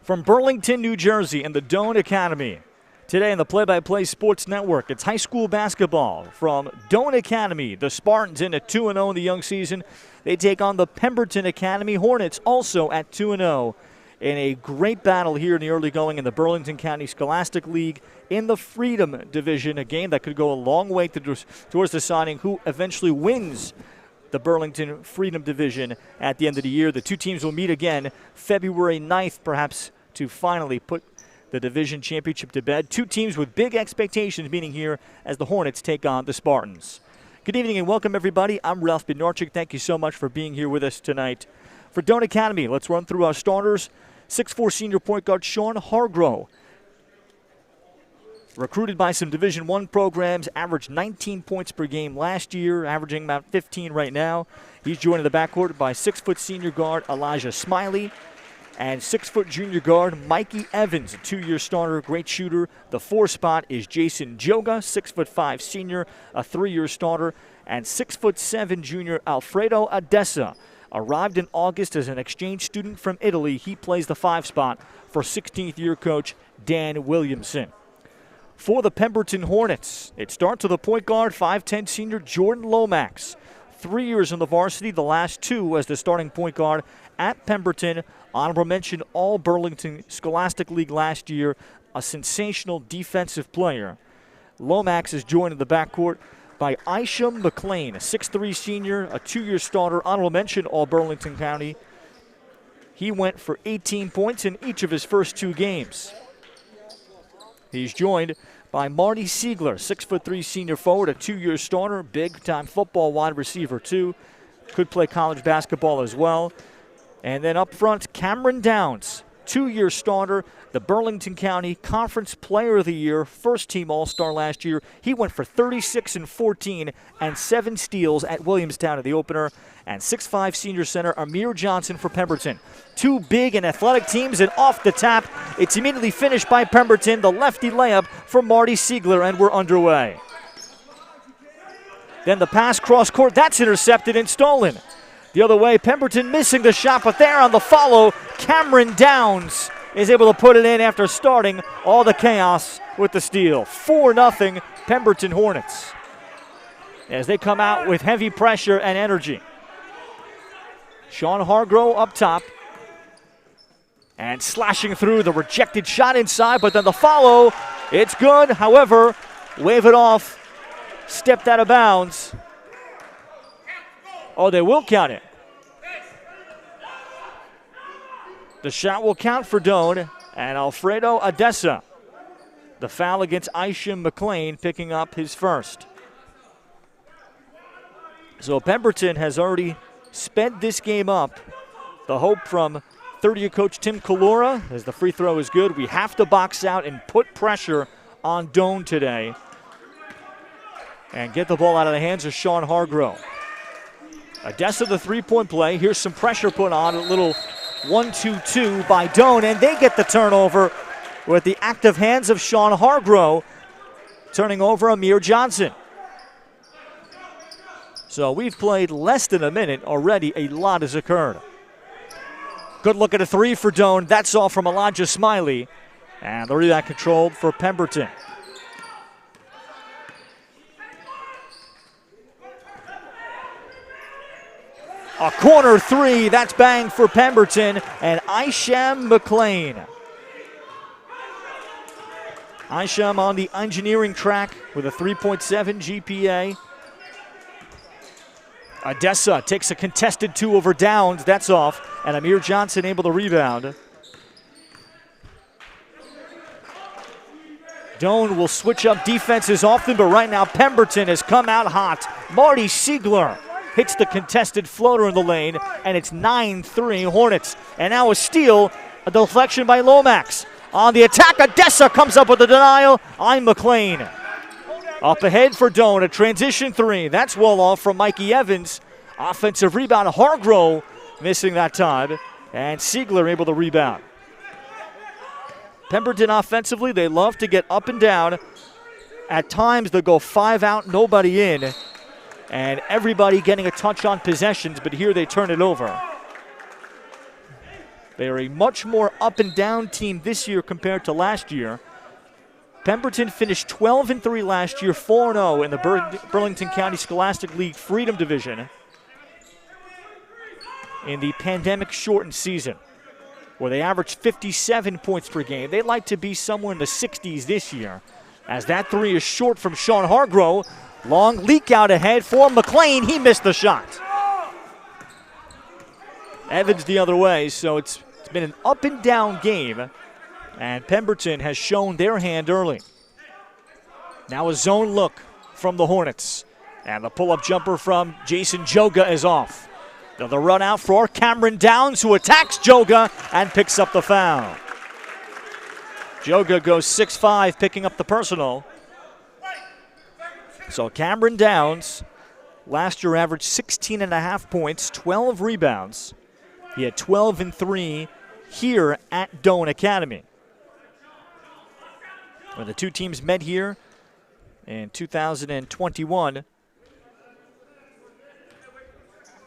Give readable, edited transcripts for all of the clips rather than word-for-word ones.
From Burlington, New Jersey and the Doane Academy. Today in the Play-by-Play Sports Network, it's high school basketball from Doane Academy. The Spartans in at 2-0 in the young season. They take on the Pemberton Academy Hornets, also at 2-0. In a great battle here in the early going in the Burlington County Scholastic League in the Freedom Division, a game that could go a long way towards deciding who eventually wins the Burlington Freedom Division at the end of the year. The two teams will meet again February 9th, perhaps to finally put the division championship to bed. Two teams with big expectations meeting here as the Hornets take on the Spartans. Good evening and welcome, everybody. I'm Ralph Bednarczyk. Thank you so much for being here with us tonight. For Doane Academy, let's run through our starters. 6'4" senior point guard Sean Hargrove. Recruited by some Division I programs, averaged 19 points per game last year, averaging about 15 right now. He's joined in the backcourt by 6' senior guard Elijah Smiley and 6' junior guard Mikey Evans, a 2-year starter, great shooter. The 4 spot is Jason Joga, 6'5" senior, a 3-year starter, and 6'7" junior Alfredo Adessa. Arrived in August as an exchange student from Italy. He plays the 5 spot for 16th-year coach Dan Williamson. For the Pemberton Hornets, it starts with a point guard, 5'10" senior Jordan Lomax. 3 years in the varsity, the last 2 as the starting point guard at Pemberton. Honorable mention All-Burlington Scholastic League last year, a sensational defensive player. Lomax is joined in the backcourt by Isham McLean, a 6'3" senior, a 2-year starter, honorable mention All-Burlington County. He went for 18 points in each of his first 2 games. He's joined by Marty Siegler, 6'3" senior forward, a 2-year starter, big-time football wide receiver too. Could play college basketball as well. And then up front, Cameron Downs, 2-year starter, the Burlington County Conference Player of the Year, first-team All-Star last year. He went for 36 and 14 and 7 steals at Williamstown in the opener. And 6'5" senior center Amir Johnson for Pemberton. 2 big and athletic teams, and off the tap, it's immediately finished by Pemberton. The lefty layup for Marty Siegler, and we're underway. Then the pass cross-court, that's intercepted and stolen. The other way, Pemberton missing the shot, but there on the follow, Cameron Downs is able to put it in after starting all the chaos with the steal. 4-0 Pemberton Hornets as they come out with heavy pressure and energy. Sean Hargrove up top and slashing through the rejected shot inside, but then the follow, it's good. However, wave it off, stepped out of bounds. Oh, they will count it. The shot will count for Doane and Alfredo Adessa. The foul against Isham McLean, picking up his first. So Pemberton has already sped this game up. The hope from third-year coach Tim Kalora, as the free throw is good. We have to box out and put pressure on Doane today and get the ball out of the hands of Sean Hargrove. Adessa the three-point play. Here's some pressure put on, a little 1-2-2 by Doane, and they get the turnover with the active hands of Sean Hargrove, turning over Amir Johnson. So we've played less than a minute already. A lot has occurred. Good look at a 3 for Doane. That's all from Elijah Smiley, and the rebound controlled for Pemberton. A corner 3, that's bang for Pemberton and Isham McLean. Isham on the engineering track with a 3.7 GPA. Adessa takes a contested 2 over Downs, that's off, and Amir Johnson able to rebound. Doane will switch up defenses often, but right now Pemberton has come out hot. Marty Siegler hits the contested floater in the lane, and it's 9-3 Hornets. And now a steal, a deflection by Lomax. On the attack, Adessa comes up with a denial. I'm McLean. Up ahead for Doane, a transition 3. That's well off from Mikey Evans. Offensive rebound, Hargrove missing that time, and Siegler able to rebound. Pemberton offensively, they love to get up and down. At times, they'll go 5 out, nobody in. And everybody getting a touch on possessions, but here they turn it over. They are a much more up-and-down team this year compared to last year. Pemberton finished 12-3 last year, 4-0 in the Burlington County Scholastic League Freedom Division in the pandemic-shortened season, where they averaged 57 points per game. They'd like to be somewhere in the 60s this year, as that three is short from Sean Hargrove. Long leak out ahead for McLean. He missed the shot. Evans the other way, so it's been an up-and-down game, and Pemberton has shown their hand early. Now a zone look from the Hornets, and the pull-up jumper from Jason Joga is off. Now the run out for Cameron Downs, who attacks Joga and picks up the foul. Joga goes 6'5", picking up the personal. So Cameron Downs last year averaged 16.5 points, 12 rebounds. He had 12-3 here at Doane Academy. When the two teams met here in 2021,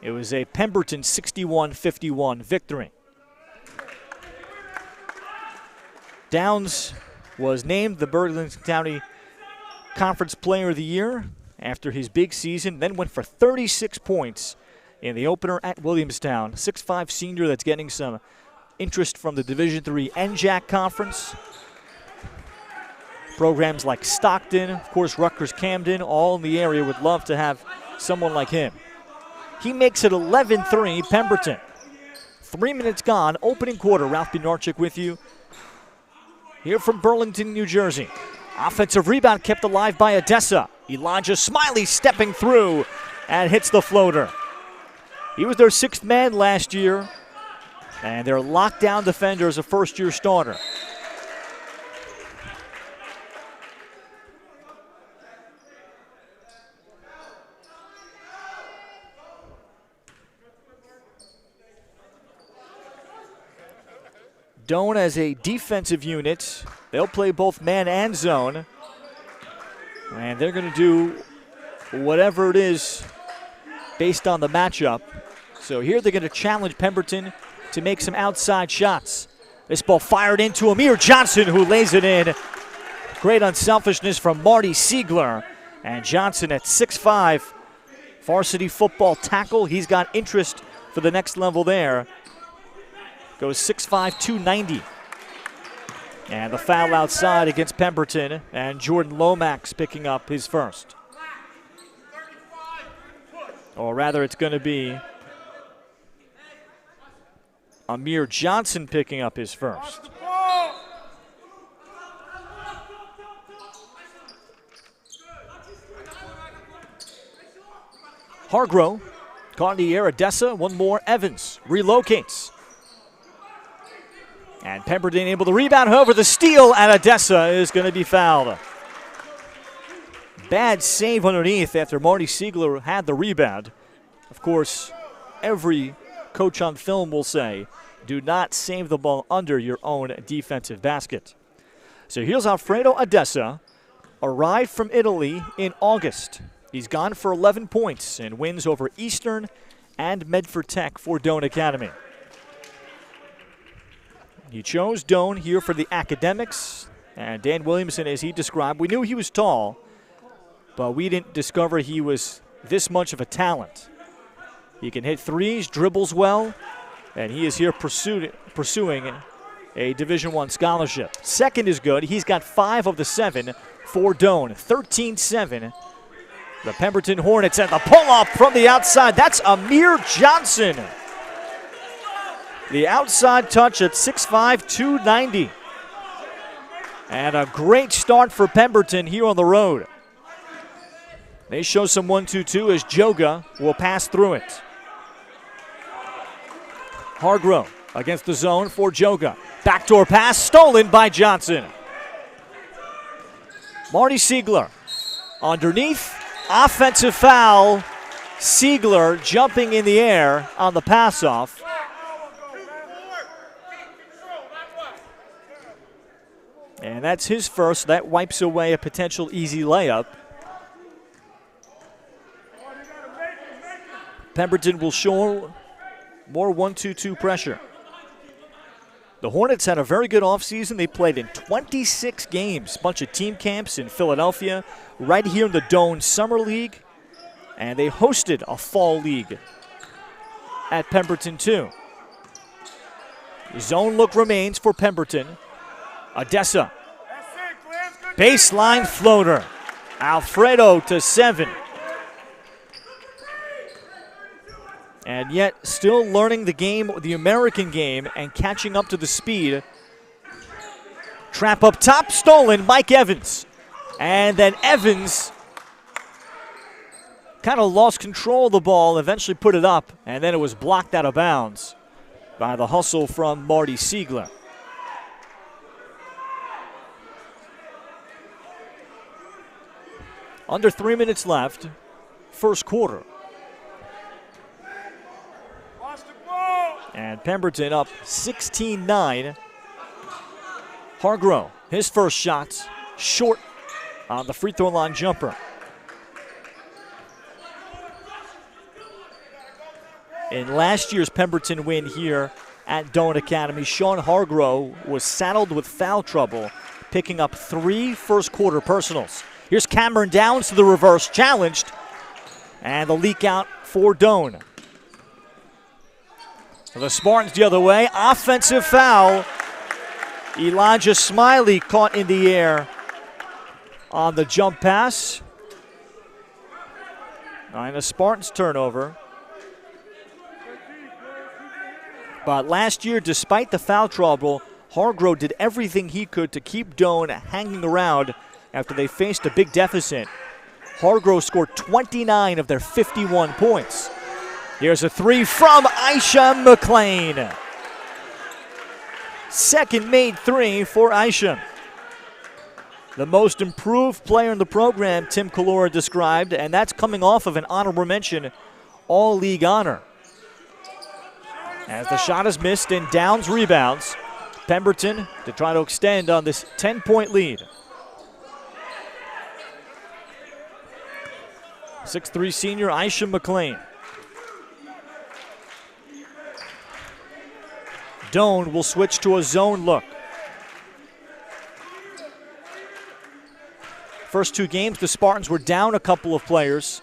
it was a Pemberton 61-51 victory. Downs was named the Burlington County Conference Player of the Year after his big season, then went for 36 points in the opener at Williamstown. 6'5" senior that's getting some interest from the Division III NJAC Conference. Programs like Stockton, of course Rutgers Camden, all in the area would love to have someone like him. He makes it 11-3 Pemberton. 3 minutes gone, opening quarter. Ralph Benarchik with you here from Burlington, New Jersey. Offensive rebound kept alive by Odessa. Elijah Smiley stepping through and hits the floater. He was their sixth man last year, and their lockdown defender is a first-year starter. Doane as a defensive unit. They'll play both man and zone. And they're going to do whatever it is based on the matchup. So here they're going to challenge Pemberton to make some outside shots. This ball fired into Amir Johnson, who lays it in. Great unselfishness from Marty Siegler. And Johnson at 6'5", varsity football tackle. He's got interest for the next level there. Goes 6'5", 290. And the foul outside against Pemberton, and Jordan Lomax picking up his first. Or rather, it's going to be Amir Johnson picking up his first. Hargrove caught in the air. Odessa, one more. Evans relocates. And Pemberton able to rebound. However, the steal at Odessa is going to be fouled. Bad save underneath after Marty Siegler had the rebound. Of course, every coach on film will say, do not save the ball under your own defensive basket. So here's Alfredo Odessa, arrived from Italy in August. He's gone for 11 points and wins over Eastern and Medford Tech for Doane Academy. He chose Doane here for the academics, and Dan Williamson, as he described, we knew he was tall, but we didn't discover he was this much of a talent. He can hit threes, dribbles well, and he is here pursuing a Division I scholarship. Second is good. He's got 5 of the 7 for Doane, 13-7. The Pemberton Hornets and the pull-up from the outside. That's Amir Johnson. The outside touch at 6'5", 290. And a great start for Pemberton here on the road. They show some 1-2-2 as Joga will pass through it. Hargrove against the zone for Joga. Backdoor pass stolen by Johnson. Marty Siegler underneath. Offensive foul. Siegler jumping in the air on the pass-off. And that's his first. That wipes away a potential easy layup. Pemberton will show more 1-2-2 pressure. The Hornets had a very good offseason. They played in 26 games, a bunch of team camps in Philadelphia, right here in the Doane Summer League, and they hosted a fall league at Pemberton too. Zone look remains for Pemberton. Odessa. Baseline floater. Alfredo to 7. And yet still learning the game, the American game, and catching up to the speed. Trap up top, stolen, Mike Evans. And then Evans kind of lost control of the ball, eventually put it up, and then it was blocked out of bounds by the hustle from Marty Siegler. Under 3 minutes left, first quarter. And Pemberton up 16-9. Hargrove, his first shot, short on the free throw line jumper. In last year's Pemberton win here at Doane Academy, Sean Hargrove was saddled with foul trouble, picking up 3 first quarter personals. Here's Cameron Downs to the reverse, challenged, and the leak out for Doane. The Spartans the other way, offensive foul. Elijah Smiley caught in the air on the jump pass. And a Spartans turnover. But last year, despite the foul trouble, Hargrove did everything he could to keep Doane hanging around after they faced a big deficit. Hargrove scored 29 of their 51 points. Here's a 3 from Aisha McLean. Second made 3 for Aisha. The most improved player in the program, Tim Kalora described, and that's coming off of an honorable mention all-league honor. As the shot is missed and Downs rebounds, Pemberton to try to extend on this 10-point lead. 6'3" senior Aisha McLean. Doane will switch to a zone look. First 2 games, the Spartans were down a couple of players,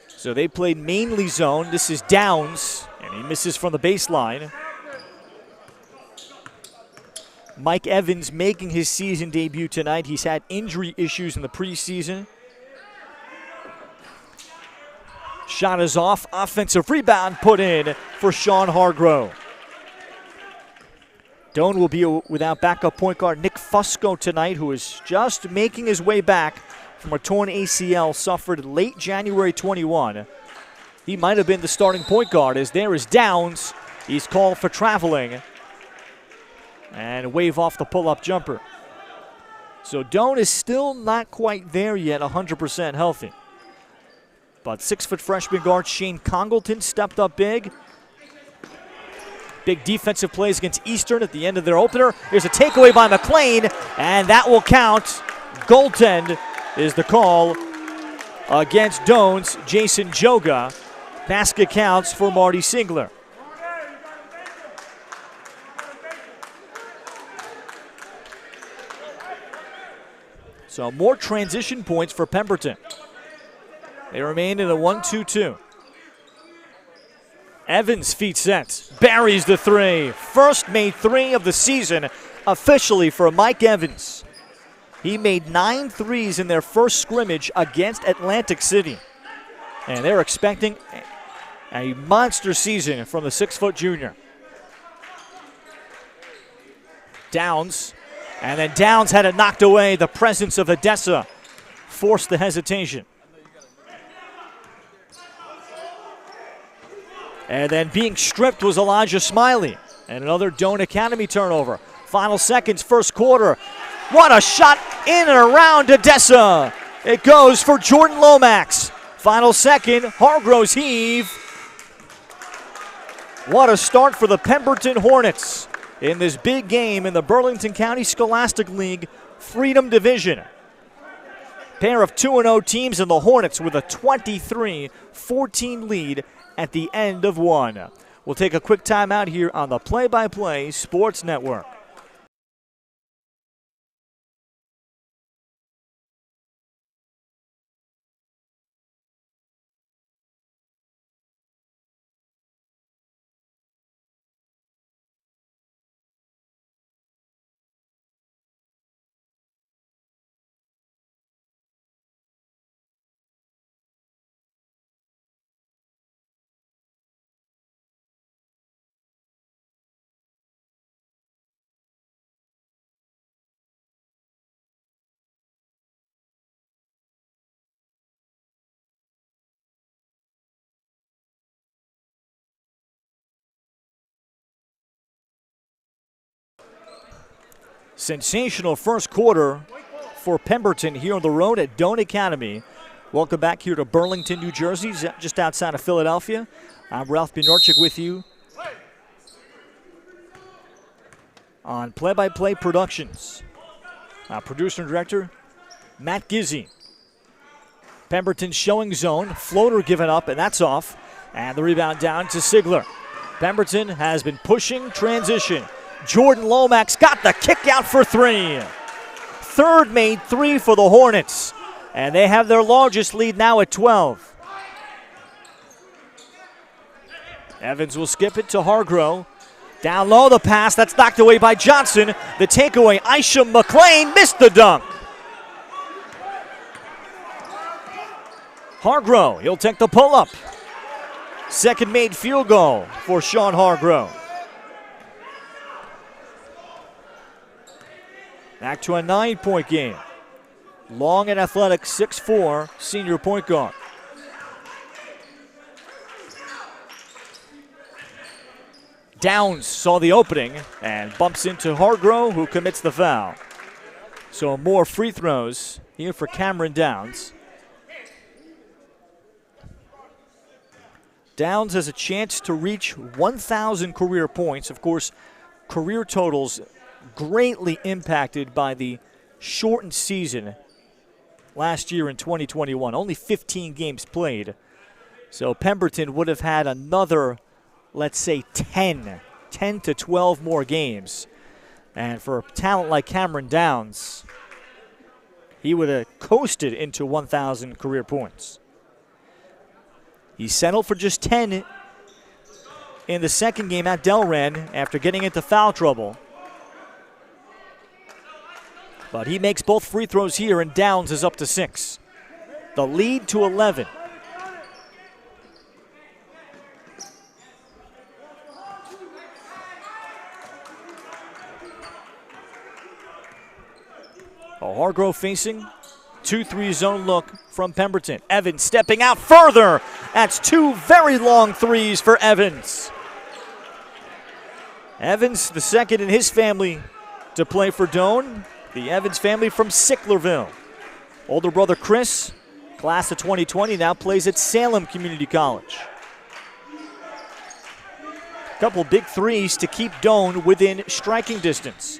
so they played mainly zone. This is Downs, and he misses from the baseline. Mike Evans making his season debut tonight. He's had injury issues in the preseason. Shot is off. Offensive rebound put in for Sean Hargrove. Doane will be without backup point guard Nick Fusco tonight, who is just making his way back from a torn ACL suffered late January 21. He might have been the starting point guard, as there is Downs. He's called for traveling and wave off the pull-up jumper. So Doane is still not quite there yet, 100% healthy. But 6-foot freshman guard Shane Congleton stepped up big. Big defensive plays against Eastern at the end of their opener. Here's a takeaway by McLean, and that will count. Goaltend is the call against Doane's Jason Joga. Basket counts for Marty Siegler. So more transition points for Pemberton. They remain in a 1-2-2. Evans feet set, buries the 3. First made 3 of the season officially for Mike Evans. He made 9 threes in their first scrimmage against Atlantic City. And they're expecting a monster season from the 6-foot junior. Downs, and then Downs had it knocked away. The presence of Odessa forced the hesitation. And then being stripped was Elijah Smiley. And another Doane Academy turnover. Final seconds, first quarter. What a shot in and around Odessa. It goes for Jordan Lomax. Final second, Hargrove's heave. What a start for the Pemberton Hornets in this big game in the Burlington County Scholastic League Freedom Division. Pair of 2-0 teams in the Hornets with a 23-14 lead at the end of one. We'll take a quick timeout here on the Play-by-Play Sports Network. Sensational first quarter for Pemberton here on the road at Doane Academy. Welcome back here to Burlington, New Jersey, just outside of Philadelphia. I'm Ralph Bjornchik with you on Play-by-Play Productions. Producer and director, Matt Gizzi. Pemberton showing zone, floater given up, and that's off. And the rebound down to Sigler. Pemberton has been pushing transition. Jordan Lomax got the kick out for three. Third made three for the Hornets. And they have their largest lead now at 12. Evans will skip it to Hargrove. Down low the pass, that's knocked away by Johnson. The takeaway, Isham McLean missed the dunk. Hargrove, he'll take the pull-up. Second made field goal for Sean Hargrove. Back to a 9-point game. Long and athletic, 6'4", senior point guard. Downs saw the opening and bumps into Hargrove, who commits the foul. So more free throws here for Cameron Downs. Downs has a chance to reach 1,000 career points. Of course, career totals greatly impacted by the shortened season last year in 2021. Only 15 games played. So Pemberton would have had another, let's say, 10 to 12 more games. And for a talent like Cameron Downs, he would have coasted into 1,000 career points. He settled for just 10 in the second game at Delran after getting into foul trouble. But he makes both free throws here, and Downs is up to 6. The lead to 11. Hargrove facing 2-3 zone look from Pemberton. Evans stepping out further. That's two very long threes for Evans. Evans, the second in his family to play for Doane. The Evans family from Sicklerville. Older brother Chris, class of 2020, now plays at Salem Community College. Couple big threes to keep Doane within striking distance.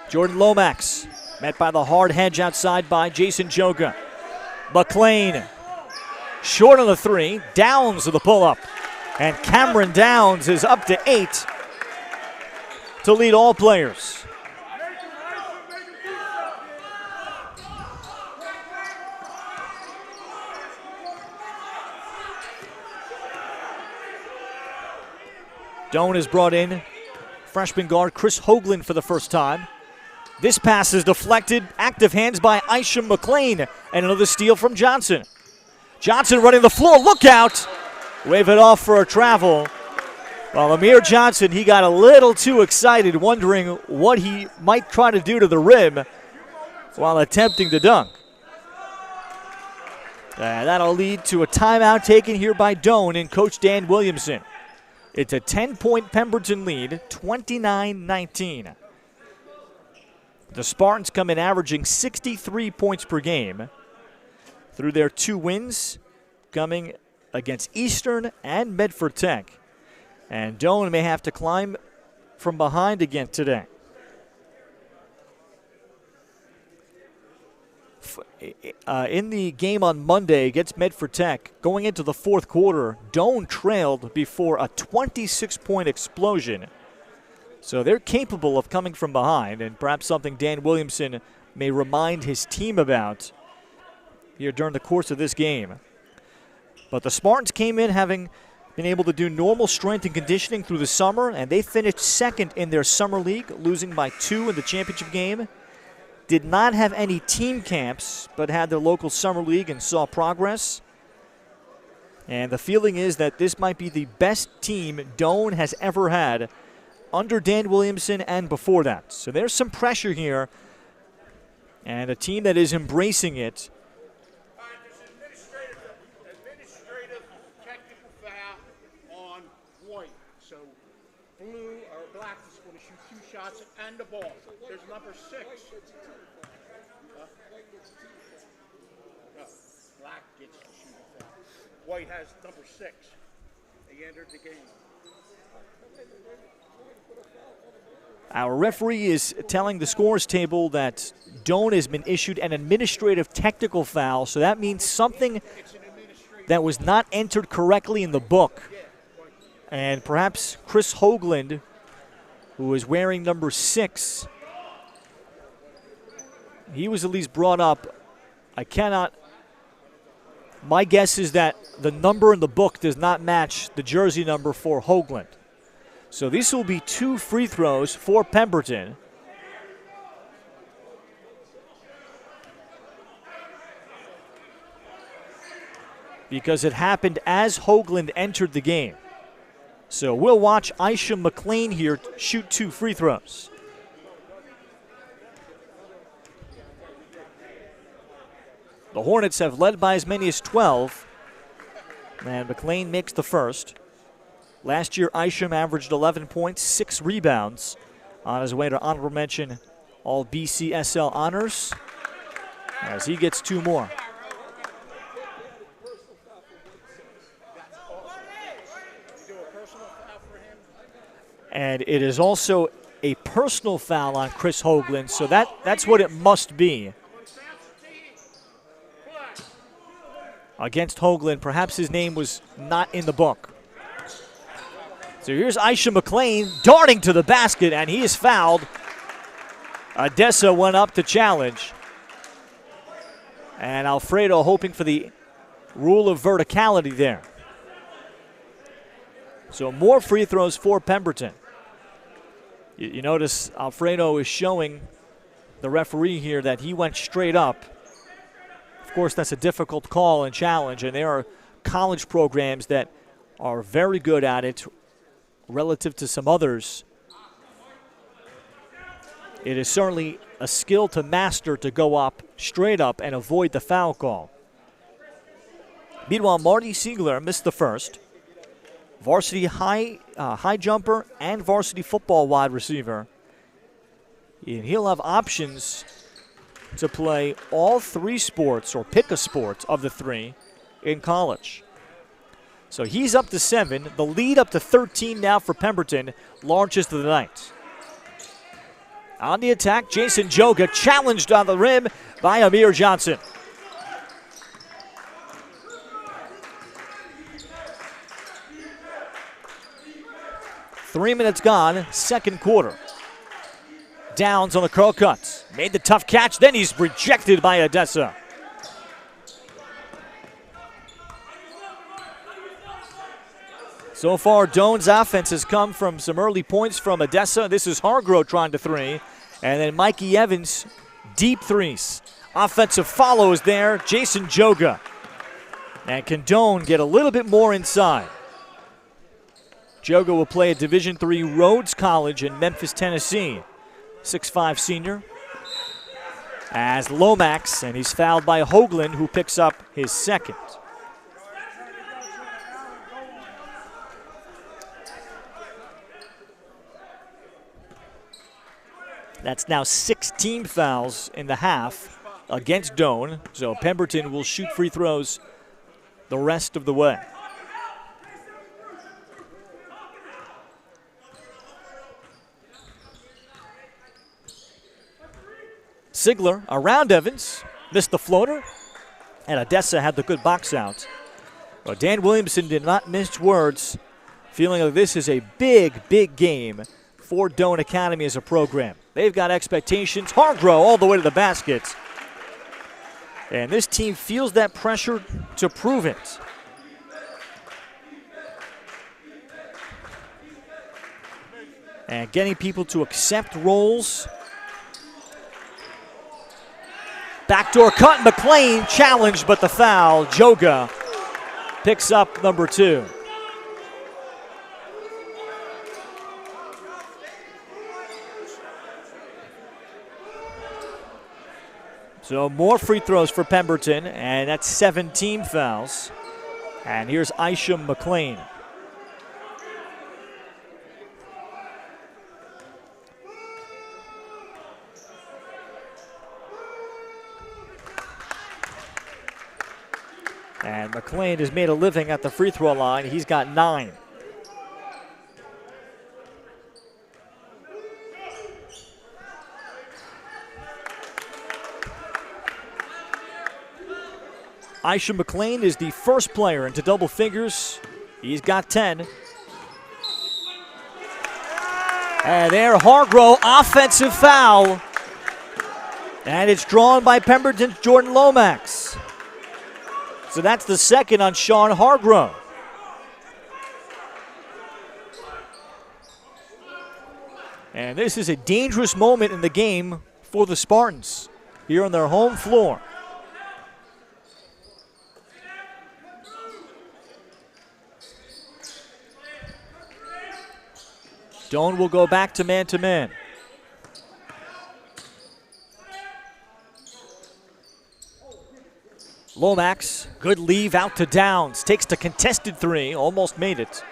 Jordan Lomax met by the hard hedge outside by Jason Joga. McLean short on the three. Downs with the pull-up. And Cameron Downs is up to 8 to lead all players. Doane has brought in freshman guard Chris Hoagland for the first time. This pass is deflected. Active hands by Isham McLean. And another steal from Johnson. Johnson running the floor. Look out. Wave it off for a travel. Well, Amir Johnson, he got a little too excited, wondering what he might try to do to the rim while attempting to dunk. That'll lead to a timeout taken here by Doane and Coach Dan Williamson. It's a 10-point Pemberton lead, 29-19. The Spartans come in averaging 63 points per game through their 2 wins, coming against Eastern and Medford Tech. And Doane may have to climb from behind again today. in the game on Monday against Medford Tech, going into the fourth quarter, Doane trailed before a 26-point explosion. So they're capable of coming from behind, and perhaps something Dan Williamson may remind his team about here during the course of this game. But the Spartans came in having been able to do normal strength and conditioning through the summer, and they finished second in their summer league, losing by 2 in the championship game. Did not have any team camps, but had their local summer league and saw progress. And the feeling is that this might be the best team Doane has ever had under Dan Williamson and before that. So there's some pressure here, and a team that is embracing it. Administrative technical foul on white. So blue or black is going to shoot 2 shots and the ball. There's number 6. No, black gets to shoot a foul. White has number 6. He entered the game. Our referee is telling the scores table that Doane has been issued an administrative technical foul, so that means something that was not entered correctly in the book. And perhaps Chris Hoagland, who is wearing number 6, he was at least brought up. My guess is that the number in the book does not match the jersey number for Hoagland. So this will be 2 free throws for Pemberton. Because it happened as Hoagland entered the game. So we'll watch Aisha McLean here shoot 2 free throws. The Hornets have led by as many as 12. And McLean makes the first. Last year, Isham averaged 11 points, 6 rebounds on his way to honorable mention all BCSL honors as he gets 2 more. And it is also a personal foul on Chris Hoagland, so that's what it must be. Against Hoagland, perhaps his name was not in the book. So here's Aisha McLean darting to the basket, and he is fouled. Odessa went up to challenge. And Alfredo hoping for the rule of verticality there. So more free throws for Pemberton. You notice Alfredo is showing the referee here that he went straight up. Of course, that's a difficult call and challenge, and there are college programs that are very good at it relative to some others. It is certainly a skill to master to go up, straight up, and avoid the foul call. Meanwhile, Marty Siegler missed the first. Varsity high jumper and varsity football wide receiver. And he'll have options to play all 3 sports or pick a sport of the 3 in college. So he's up to 7. The lead up to 13 now for Pemberton, largest of the night. On the attack, Jason Joga challenged on the rim by Amir Johnson. Three minutes gone, second quarter. Downs on the curl cut. Made the tough catch, then he's rejected by Odessa. So far, Doane's offense has come from some early points from Odessa. This is Hargrove trying to 3. And then Mikey Evans, deep 3s. Offensive follows there, Jason Joga. And can Doane get a little bit more inside? Joga will play at Division III Rhodes College in Memphis, Tennessee. 6'5" senior. As Lomax, and he's fouled by Hoagland, who picks up his second. That's now 16 fouls in the half against Doane. So Pemberton will shoot free throws the rest of the way. Sigler around Evans. missed the floater, and Odessa had the good box out. Well, Dan Williamson did not mince words, feeling like this is a big, big game for Doane Academy as a program. They've got expectations. Hargrove all the way to the basket. And this team feels that pressure to prove it. And getting people to accept roles. Backdoor cut, McLean challenged, but the foul. Joga picks up number 2. So more free throws for Pemberton, and that's 17 fouls. And here's Isham McLean. And McLean has made a living at the free throw line. He's got 9. Isham McLean is the first player into double figures. He's got 10. And there, Hargrove, offensive foul. And it's drawn by Pemberton's Jordan Lomax. So that's the second on Sean Hargrove. And this is a dangerous moment in the game for the Spartans here on their home floor. Doane will go back to man-to-man. Lomax, good leave out to Downs. Takes the contested 3, almost made it.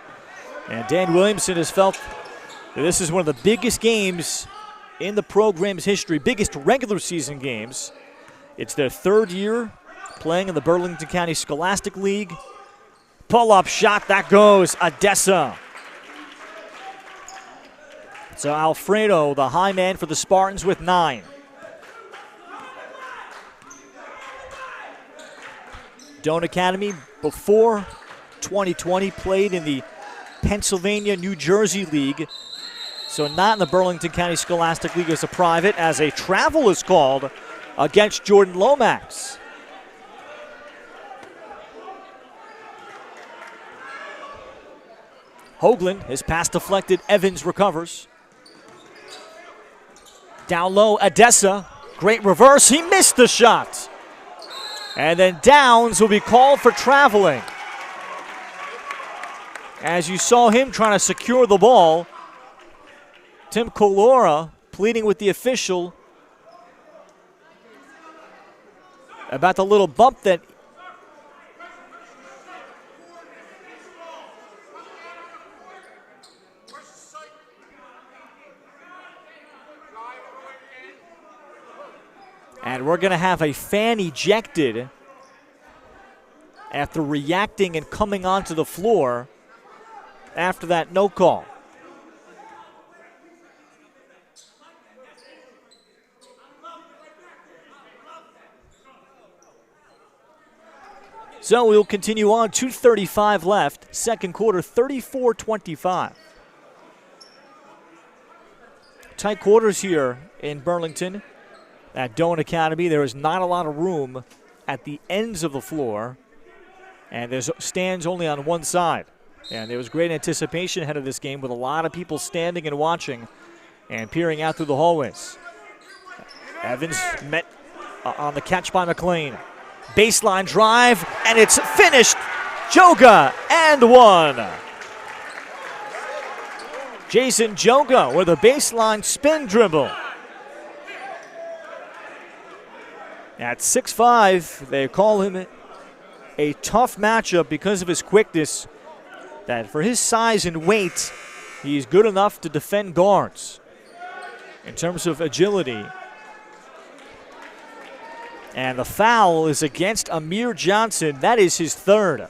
And Dan Williamson has felt that this is one of the biggest games in the program's history, biggest regular season games. It's their 3rd year playing in the Burlington County Scholastic League. Pull-up shot, that goes Odessa. So Alfredo, the high man for the Spartans, with 9. Doane Academy, before 2020, played in the Pennsylvania-New Jersey League. So not in the Burlington County Scholastic League as a private, as a travel is called against Jordan Lomax. Hoagland, his pass deflected, Evans recovers. Down low, Odessa, great reverse, he missed the shot. And then Downs will be called for traveling. As you saw him trying to secure the ball, Tim Colora pleading with the official about the little bump that and we're going to have a fan ejected after reacting and coming onto the floor after that no call. So we'll continue on, 2:35 left, second quarter, 34-25. Tight quarters here in Burlington. At Doane Academy, there is not a lot of room at the ends of the floor, and there's stands only on one side. And there was great anticipation ahead of this game with a lot of people standing and watching and peering out through the hallways. Evans met on the catch by McLean. Baseline drive, and it's finished. Joga and 1. Jason Joga with a baseline spin dribble. At 6'5", they call him a tough matchup because of his quickness. That for his size and weight, he's good enough to defend guards. In terms of agility. And the foul is against Amir Johnson. That is his 3rd.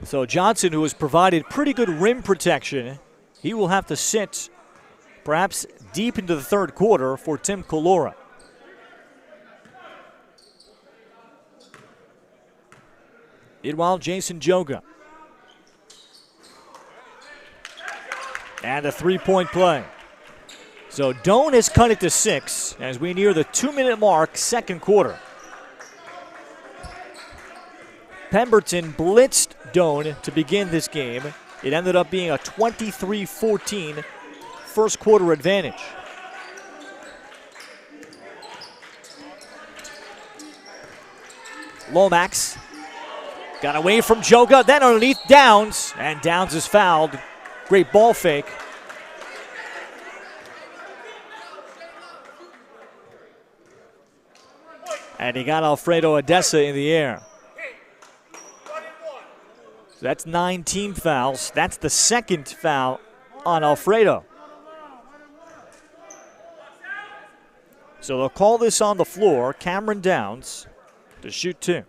So Johnson, who has provided pretty good rim protection, he will have to sit perhaps deep into the third quarter for Tim Colora. Meanwhile, Jason Joga. And a three-point play. So Doane has cut it to 6 as we near the 2-minute mark, second quarter. Pemberton blitzed Doane to begin this game. It ended up being a 23-14 first quarter advantage. Lomax got away from Joga, then underneath Downs, and Downs is fouled. Great ball fake. And he got Alfredo Odessa in the air. So that's 9 team fouls. That's the second foul on Alfredo. So they'll call this on the floor. Cameron Downs to shoot 2.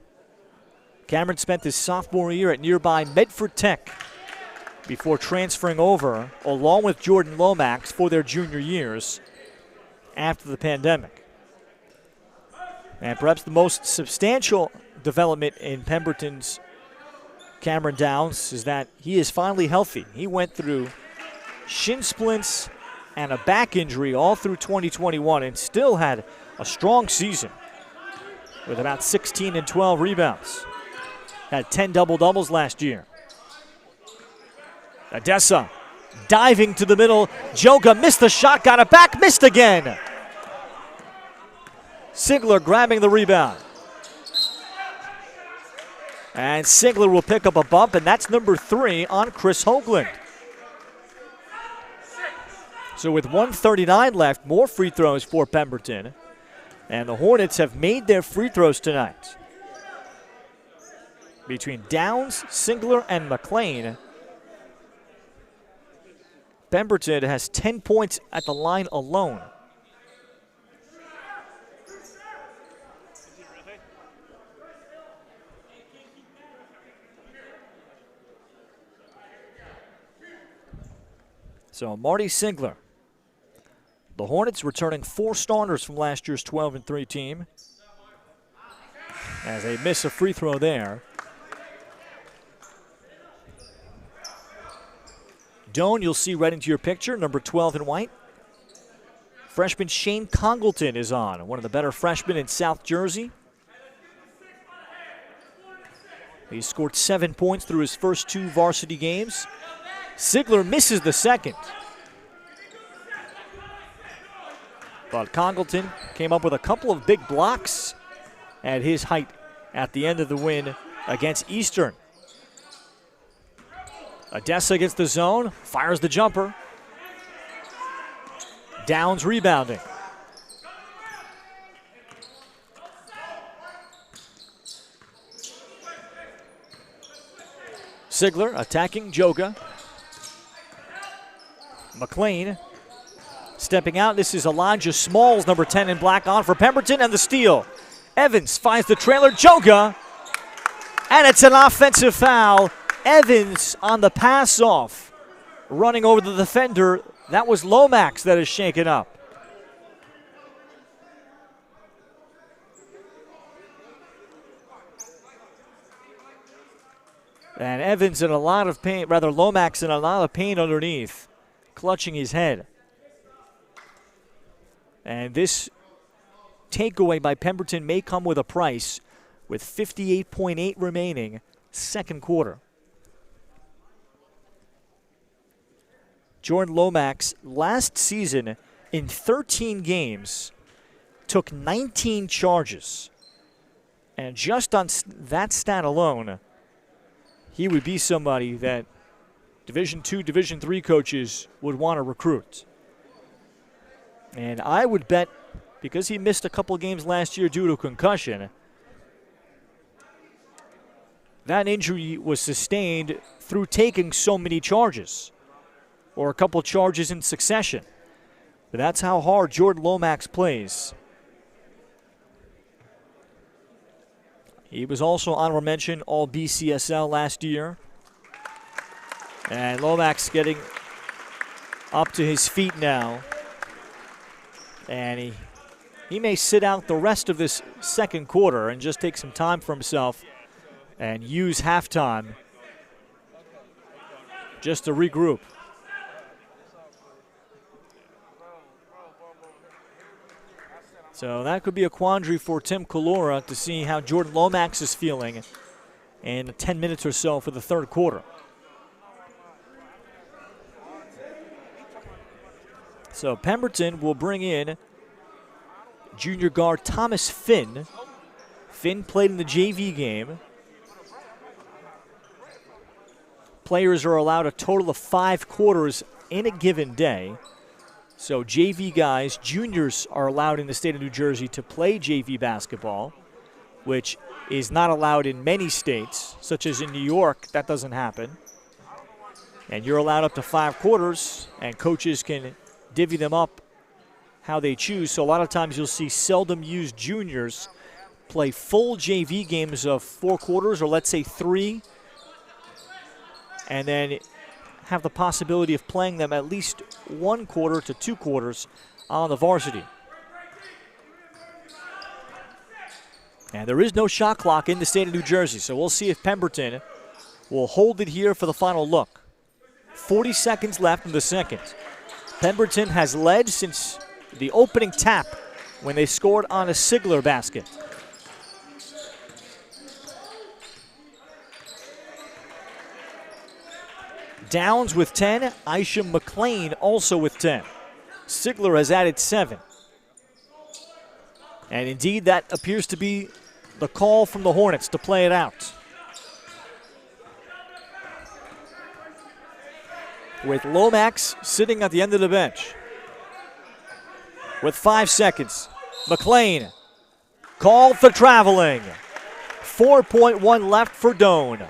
Cameron spent his sophomore year at nearby Medford Tech before transferring over, along with Jordan Lomax, for their junior years after the pandemic. And perhaps the most substantial development in Pemberton's Cameron Downs is that he is finally healthy. He went through shin splints and a back injury all through 2021 and still had a strong season with about 16 and 12 rebounds. Had 10 double-doubles last year. Odessa diving to the middle. Joga missed the shot, got it back, missed again. Sigler grabbing the rebound. And Sigler will pick up a bump, and that's number 3 on Chris Hoagland. So with 1:39 left, more free throws for Pemberton. And the Hornets have made their free throws tonight. Between Downs, Sigler, and McLean, Pemberton has 10 points at the line alone. So Marty Sigler. The Hornets returning 4 starters from last year's 12-3 team. As they miss a free throw there. Doane, you'll see right into your picture, number 12 in white. Freshman Shane Congleton is on, one of the better freshmen in South Jersey. He scored 7 points through his first 2 varsity games. Sigler misses the second. But Congleton came up with a couple of big blocks at his height at the end of the win against Eastern. Odessa against the zone, fires the jumper. Downs rebounding. Sigler attacking Joga. McLean stepping out. This is Elijah Smalls, number 10 in black, on for Pemberton, and the steal. Evans finds the trailer, Joga, and it's an offensive foul. Evans on the pass off, running over the defender. That was Lomax that is shaken up. And Evans in a lot of pain, rather Lomax in a lot of pain underneath, clutching his head. And this takeaway by Pemberton may come with a price, with 58.8 remaining, second quarter. Jordan Lomax last season in 13 games took 19 charges. And just on that stat alone, he would be somebody that Division II, Division III coaches would want to recruit. And I would bet, because he missed a couple of games last year due to concussion, that injury was sustained through taking so many charges, or a couple charges in succession. But that's how hard Jordan Lomax plays. He was also honorable mention All BCSL last year. And Lomax getting up to his feet now. And he may sit out the rest of this second quarter and just take some time for himself and use halftime just to regroup. So that could be a quandary for Tim Kalora to see how Jordan Lomax is feeling in 10 minutes or so for the third quarter. So Pemberton will bring in junior guard Thomas Finn. Finn played in the JV game. Players are allowed a total of 5 quarters in a given day. So JV guys, juniors, are allowed in the state of New Jersey to play JV basketball, which is not allowed in many states, such as in New York. That doesn't happen. And you're allowed up to 5 quarters, and coaches can divvy them up how they choose. So a lot of times you'll see seldom used juniors play full JV games of 4 quarters, or let's say 3, and then have the possibility of playing them at least 1 quarter to 2 quarters on the varsity. And there is no shot clock in the state of New Jersey, so we'll see if Pemberton will hold it here for the final look. 40 seconds left in the second. Pemberton has led since the opening tap when they scored on a Sigler basket. Downs with 10, Isham McLean also with 10. Sigler has added 7. And indeed, that appears to be the call from the Hornets to play it out. With Lomax sitting at the end of the bench. With 5 seconds, McLean called for traveling. 4.1 left for Doane.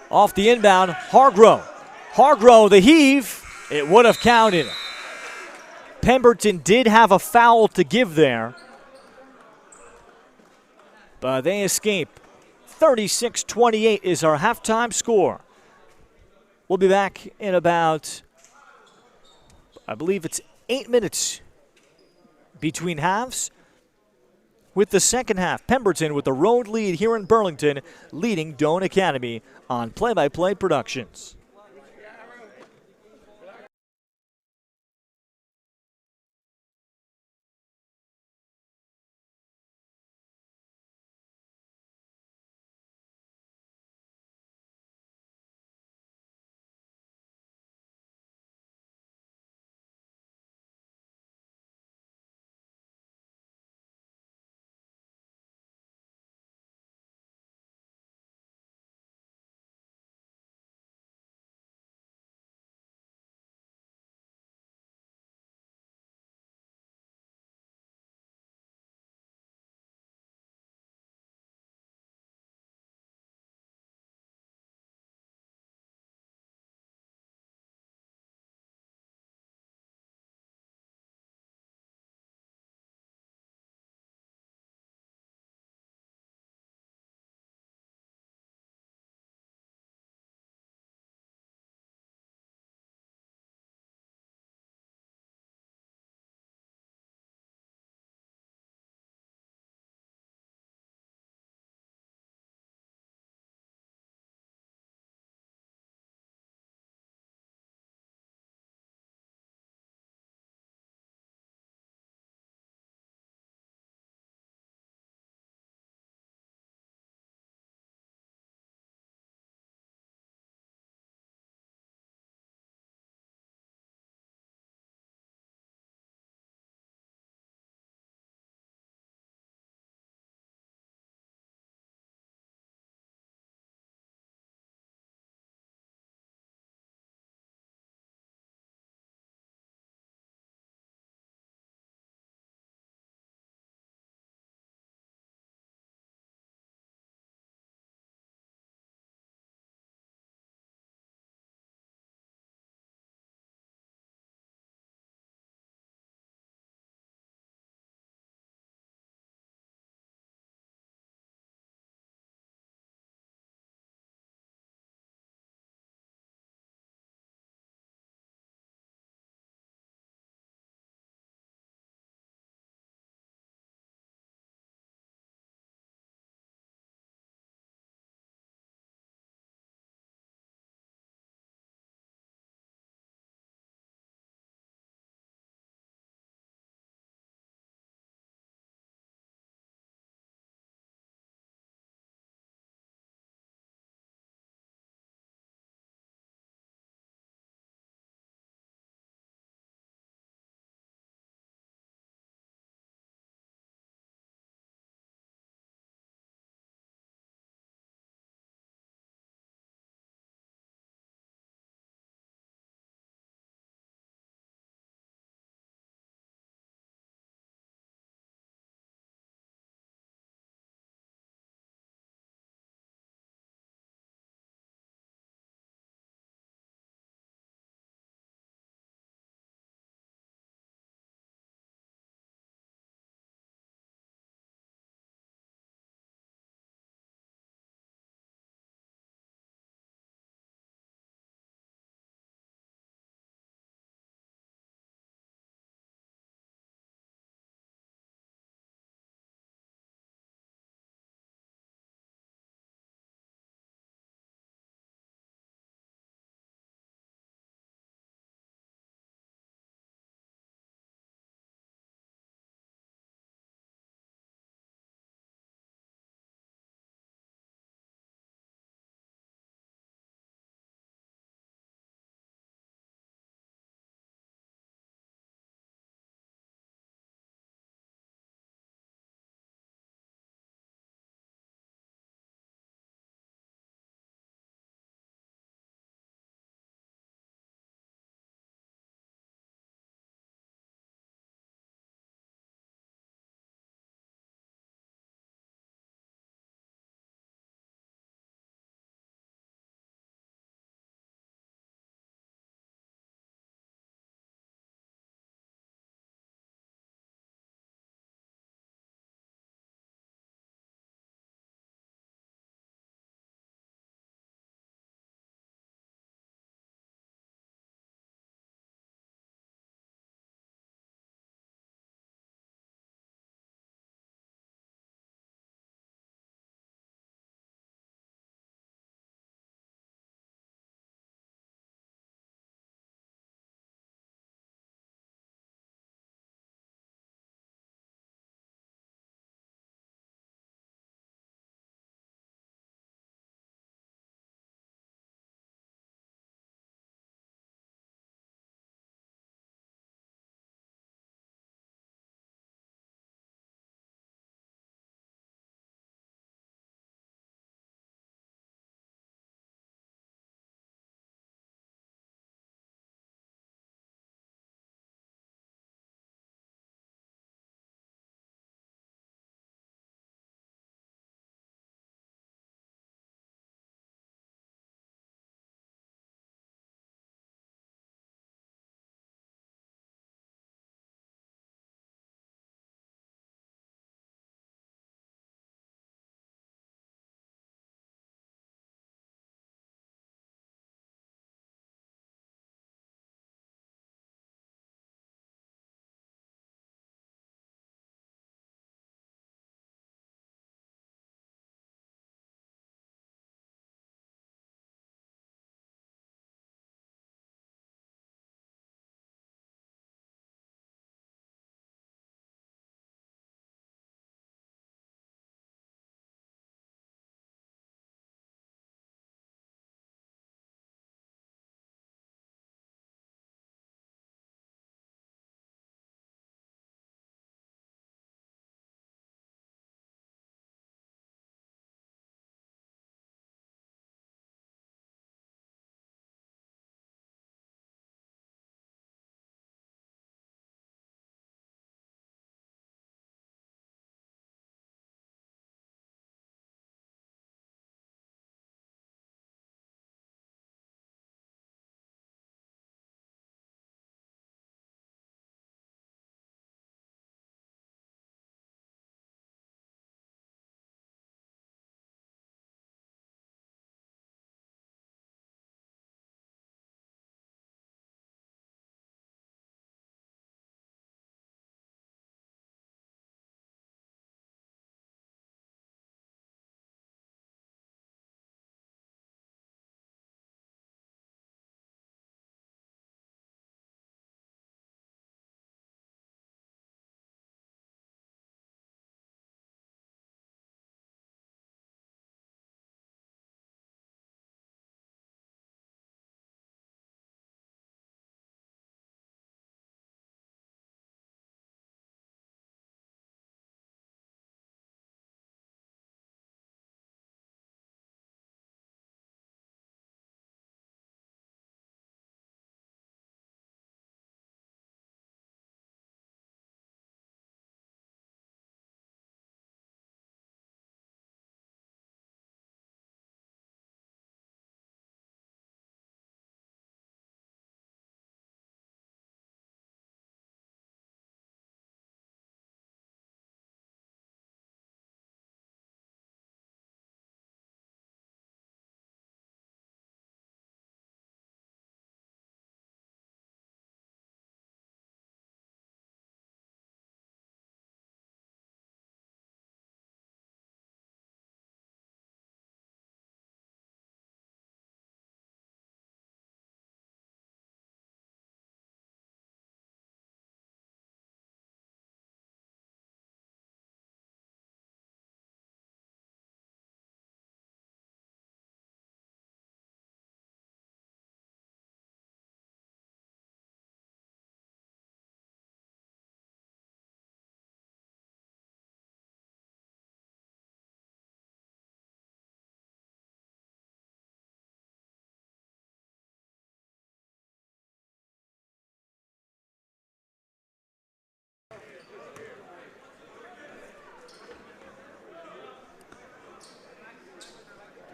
Off the inbound, Hargrove. Hargrove, the heave. It would have counted. Pemberton did have a foul to give there, but they escape. 36-28 is our halftime score. We'll be back in about, I believe it's 8 minutes between halves. With the second half, Pemberton with the road lead here in Burlington, leading Doane Academy on Play-by-Play Productions.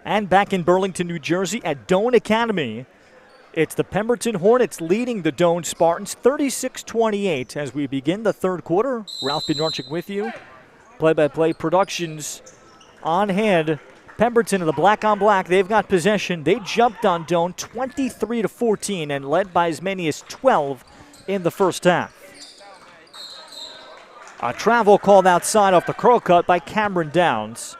And back in Burlington, New Jersey at Doane Academy, it's the Pemberton Hornets leading the Doane Spartans 36-28 as we begin the third quarter. Ralph Bednarczyk with you. Play-by-play productions on hand. Pemberton in the black on black, they've got possession. They jumped on Doane 23-14 and led by as many as 12 in the first half. A travel called outside off the curl cut by Cameron Downs.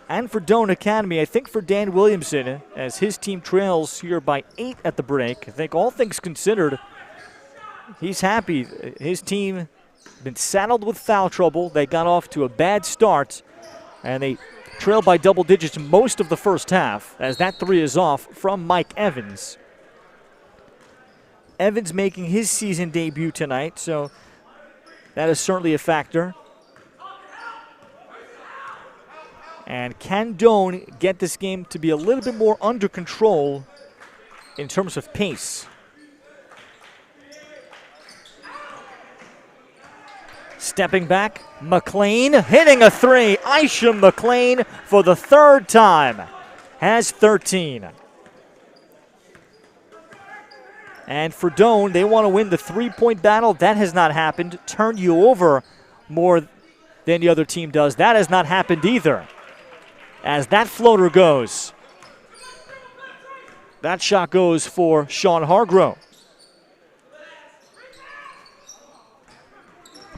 And for Doane Academy, I think for Dan Williamson, as his team trails here by 8 at the break, I think all things considered, he's happy. His team been saddled with foul trouble. They got off to a bad start, and they trailed by double digits most of the first half, as that three is off from Mike Evans. Evans making his season debut tonight, so that is certainly a factor. And can Doane get this game to be a little bit more under control in terms of pace? Stepping back, McLean hitting a three. Isham McLean for the third time has 13. And for Doane, they want to win the three-point battle. That has not happened. Turn you over more than the other team does. That has not happened either. As that floater goes. That shot goes for Sean Hargrove.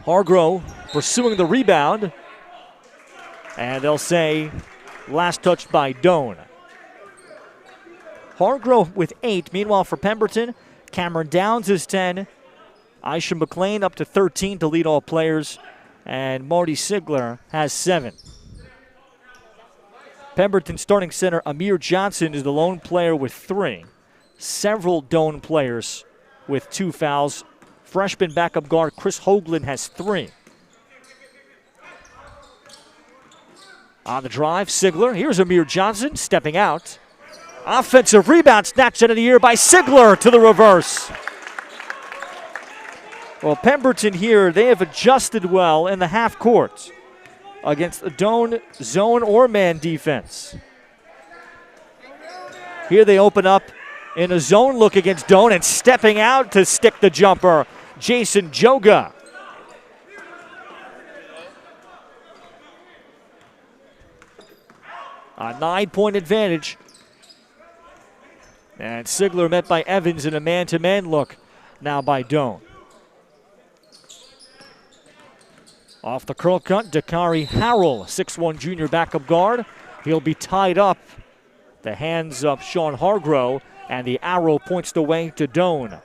Hargrove pursuing the rebound. And they'll say last touch by Doane. Hargrove with 8. Meanwhile for Pemberton, Cameron Downs is 10. Isham McLean up to 13 to lead all players. And Marty Sigler has 7. Pemberton starting center Amir Johnson is the lone player with 3. Several Doane players with 2 fouls. Freshman backup guard Chris Hoagland has 3. On the drive, Sigler. Here's Amir Johnson stepping out. Offensive rebound snatched out of the air by Sigler to the reverse. Well, Pemberton here, they have adjusted well in the half court against the Doane zone or man defense. Here they open up in a zone look against Doane, and stepping out to stick the jumper, Jason Joga. A 9-point advantage. And Sigler met by Evans in a man-to-man look now by Doane. Off the curl cut, Dakari Harrell, 6'1" junior backup guard. He'll be tied up. The hands of Sean Hargrove, and the arrow points the way to Doane.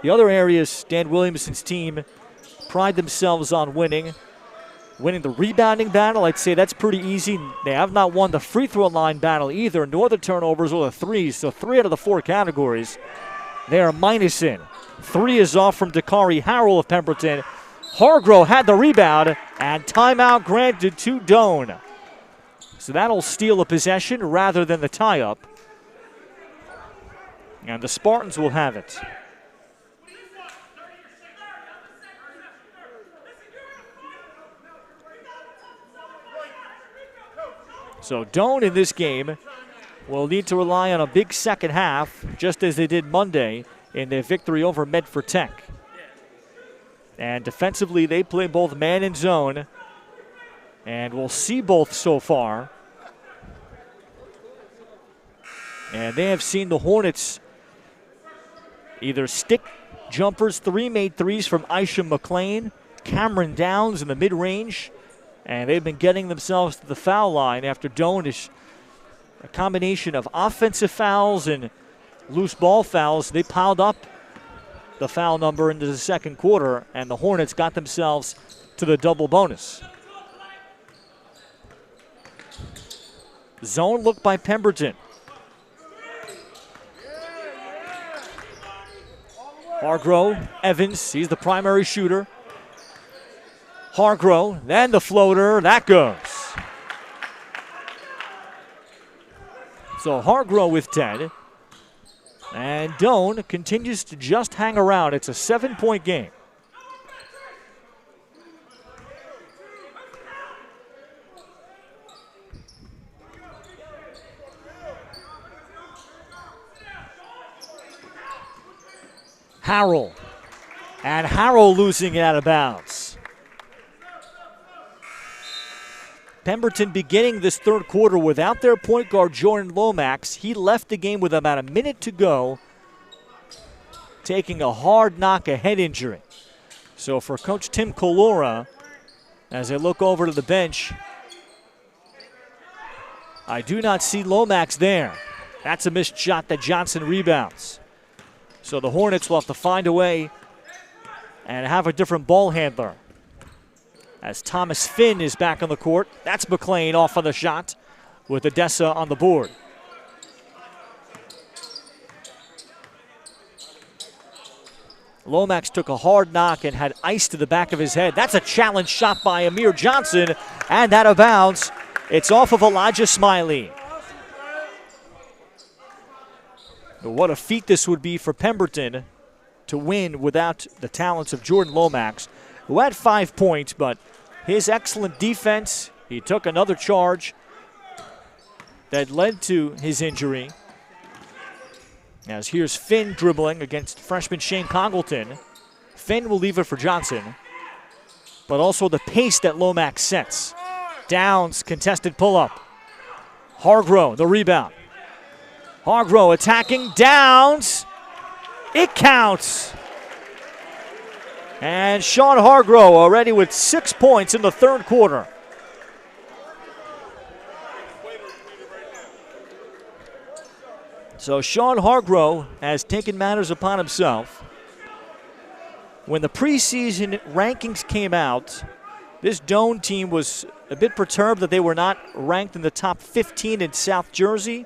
The other areas Dan Williamson's team pride themselves on winning. Winning the rebounding battle, I'd say that's pretty easy. They have not won the free throw line battle either, nor the turnovers or the threes. So 3 out of the 4 categories, they are minus in. 3 is off from Dakari Harrell of Pemberton. Hargrove had the rebound, and timeout granted to Doane. So that'll steal a possession rather than the tie-up. And the Spartans will have it. So Doane in this game will need to rely on a big second half, just as they did Monday in their victory over Medford Tech. And defensively, they play both man and zone, and we'll see both so far. And they have seen the Hornets either stick jumpers, 3 made threes from Isham McLean, Cameron Downs in the mid-range, and they've been getting themselves to the foul line after Doane is a combination of offensive fouls and loose ball fouls. They piled up the foul number into the second quarter, and the Hornets got themselves to the double bonus. Zone look by Pemberton. Hargrove, Evans, he's the primary shooter. Hargrove, then the floater, that goes. So Hargrove with 10. And Doane continues to just hang around. It's a 7-point game. Harrell. And Harrell losing it out of bounds. Pemberton beginning this third quarter without their point guard, Jordan Lomax. He left the game with about a minute to go, taking a hard knock, a head injury. So for Coach Tim Colora, as I look over to the bench, I do not see Lomax there. That's a missed shot that Johnson rebounds. So the Hornets will have to find a way and have a different ball handler. As Thomas Finn is back on the court. That's McLean off on the shot with Odessa on the board. Lomax took a hard knock and had ice to the back of his head. That's a challenge shot by Amir Johnson, and out of bounds. It's off of Elijah Smiley. What a feat this would be for Pemberton to win without the talents of Jordan Lomax, who had 5 points, but his excellent defense, he took another charge that led to his injury. As here's Finn dribbling against freshman Shane Congleton. Finn will leave it for Johnson, but also the pace that Lomax sets. Downs, contested pull-up. Hargrove, the rebound. Hargrove attacking, Downs. It counts. And Sean Hargrove already with 6 points in the third quarter. So Sean Hargrove has taken matters upon himself. When the preseason rankings came out, this Doane team was a bit perturbed that they were not ranked in the top 15 in South Jersey,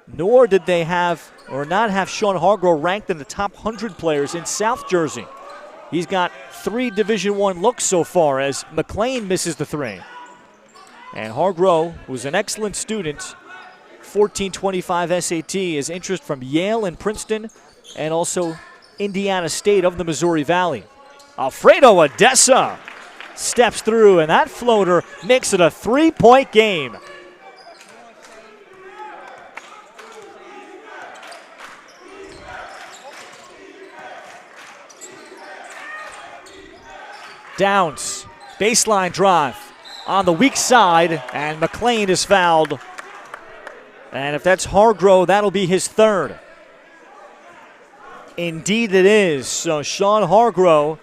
nor did they have or not have Sean Hargrove ranked in the top 100 players in South Jersey. He's got 3 Division I looks so far as McLean misses the 3. And Hargrove, who's an excellent student, 1425 SAT, is interest from Yale and Princeton and also Indiana State of the Missouri Valley. Alfredo Odessa steps through, and that floater makes it a 3-point game. Downs, baseline drive on the weak side, and McLean is fouled. And if that's Hargrove, that'll be his 3rd. Indeed it is. So Sean Hargrove,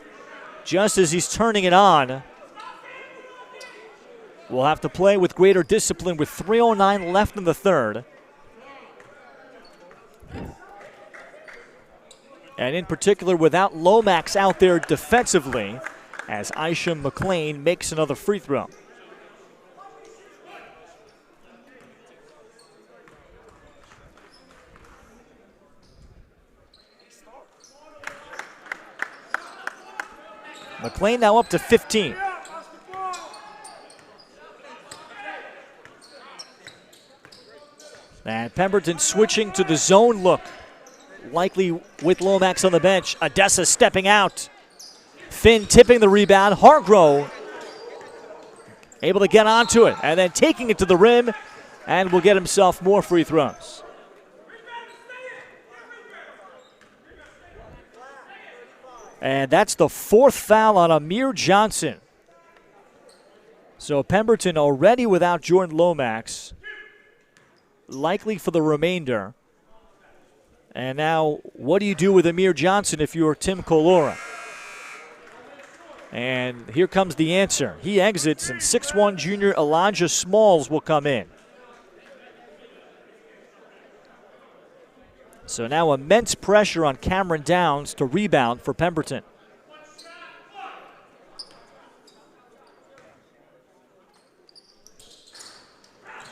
just as he's turning it on, will have to play with greater discipline with 3:09 left in the third. And in particular, without Lomax out there defensively, as Isham McLean makes another free throw. McLean now up to 15. And Pemberton switching to the zone look, likely with Lomax on the bench. Odessa stepping out. Finn tipping the rebound. Hargrove able to get onto it and then taking it to the rim, and will get himself more free throws. And that's the 4th foul on Amir Johnson. So Pemberton already without Jordan Lomax, likely for the remainder. And now, what do you do with Amir Johnson if you're Tim Colora? And here comes the answer. He exits, and 6'1" junior Elijah Smalls will come in. So now immense pressure on Cameron Downs to rebound for Pemberton.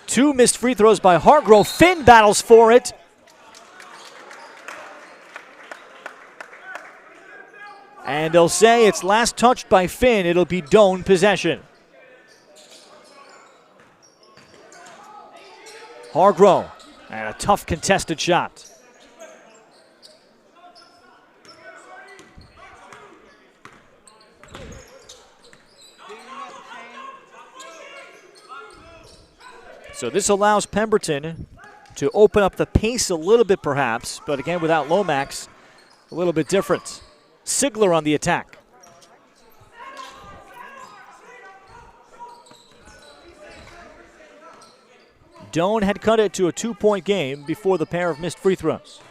Two missed free throws by Hargrove. Finn battles for it. And they'll say it's last touched by Finn. It'll be Doane possession. Hargrove, and a tough contested shot. So this allows Pemberton to open up the pace a little bit perhaps, but again without Lomax, a little bit different. Sigler on the attack. Doane had cut it to a 2-point game before the pair of missed free throws.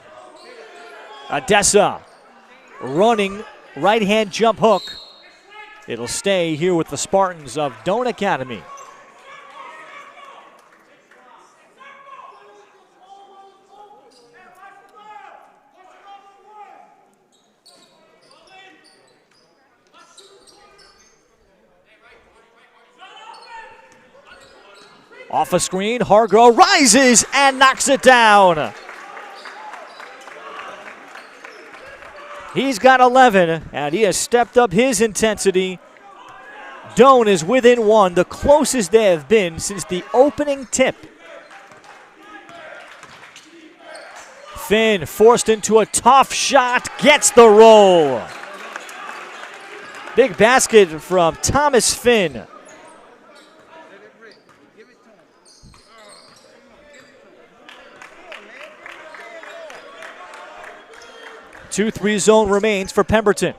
Odessa running right-hand jump hook. It'll stay here with the Spartans of Doane Academy. Off a screen, Hargrove rises and knocks it down. He's got 11, and he has stepped up his intensity. Doane is within one, the closest they have been since the opening tip. Finn forced into a tough shot, gets the roll. Big basket from Thomas Finn. 2-3 zone remains for Pemberton.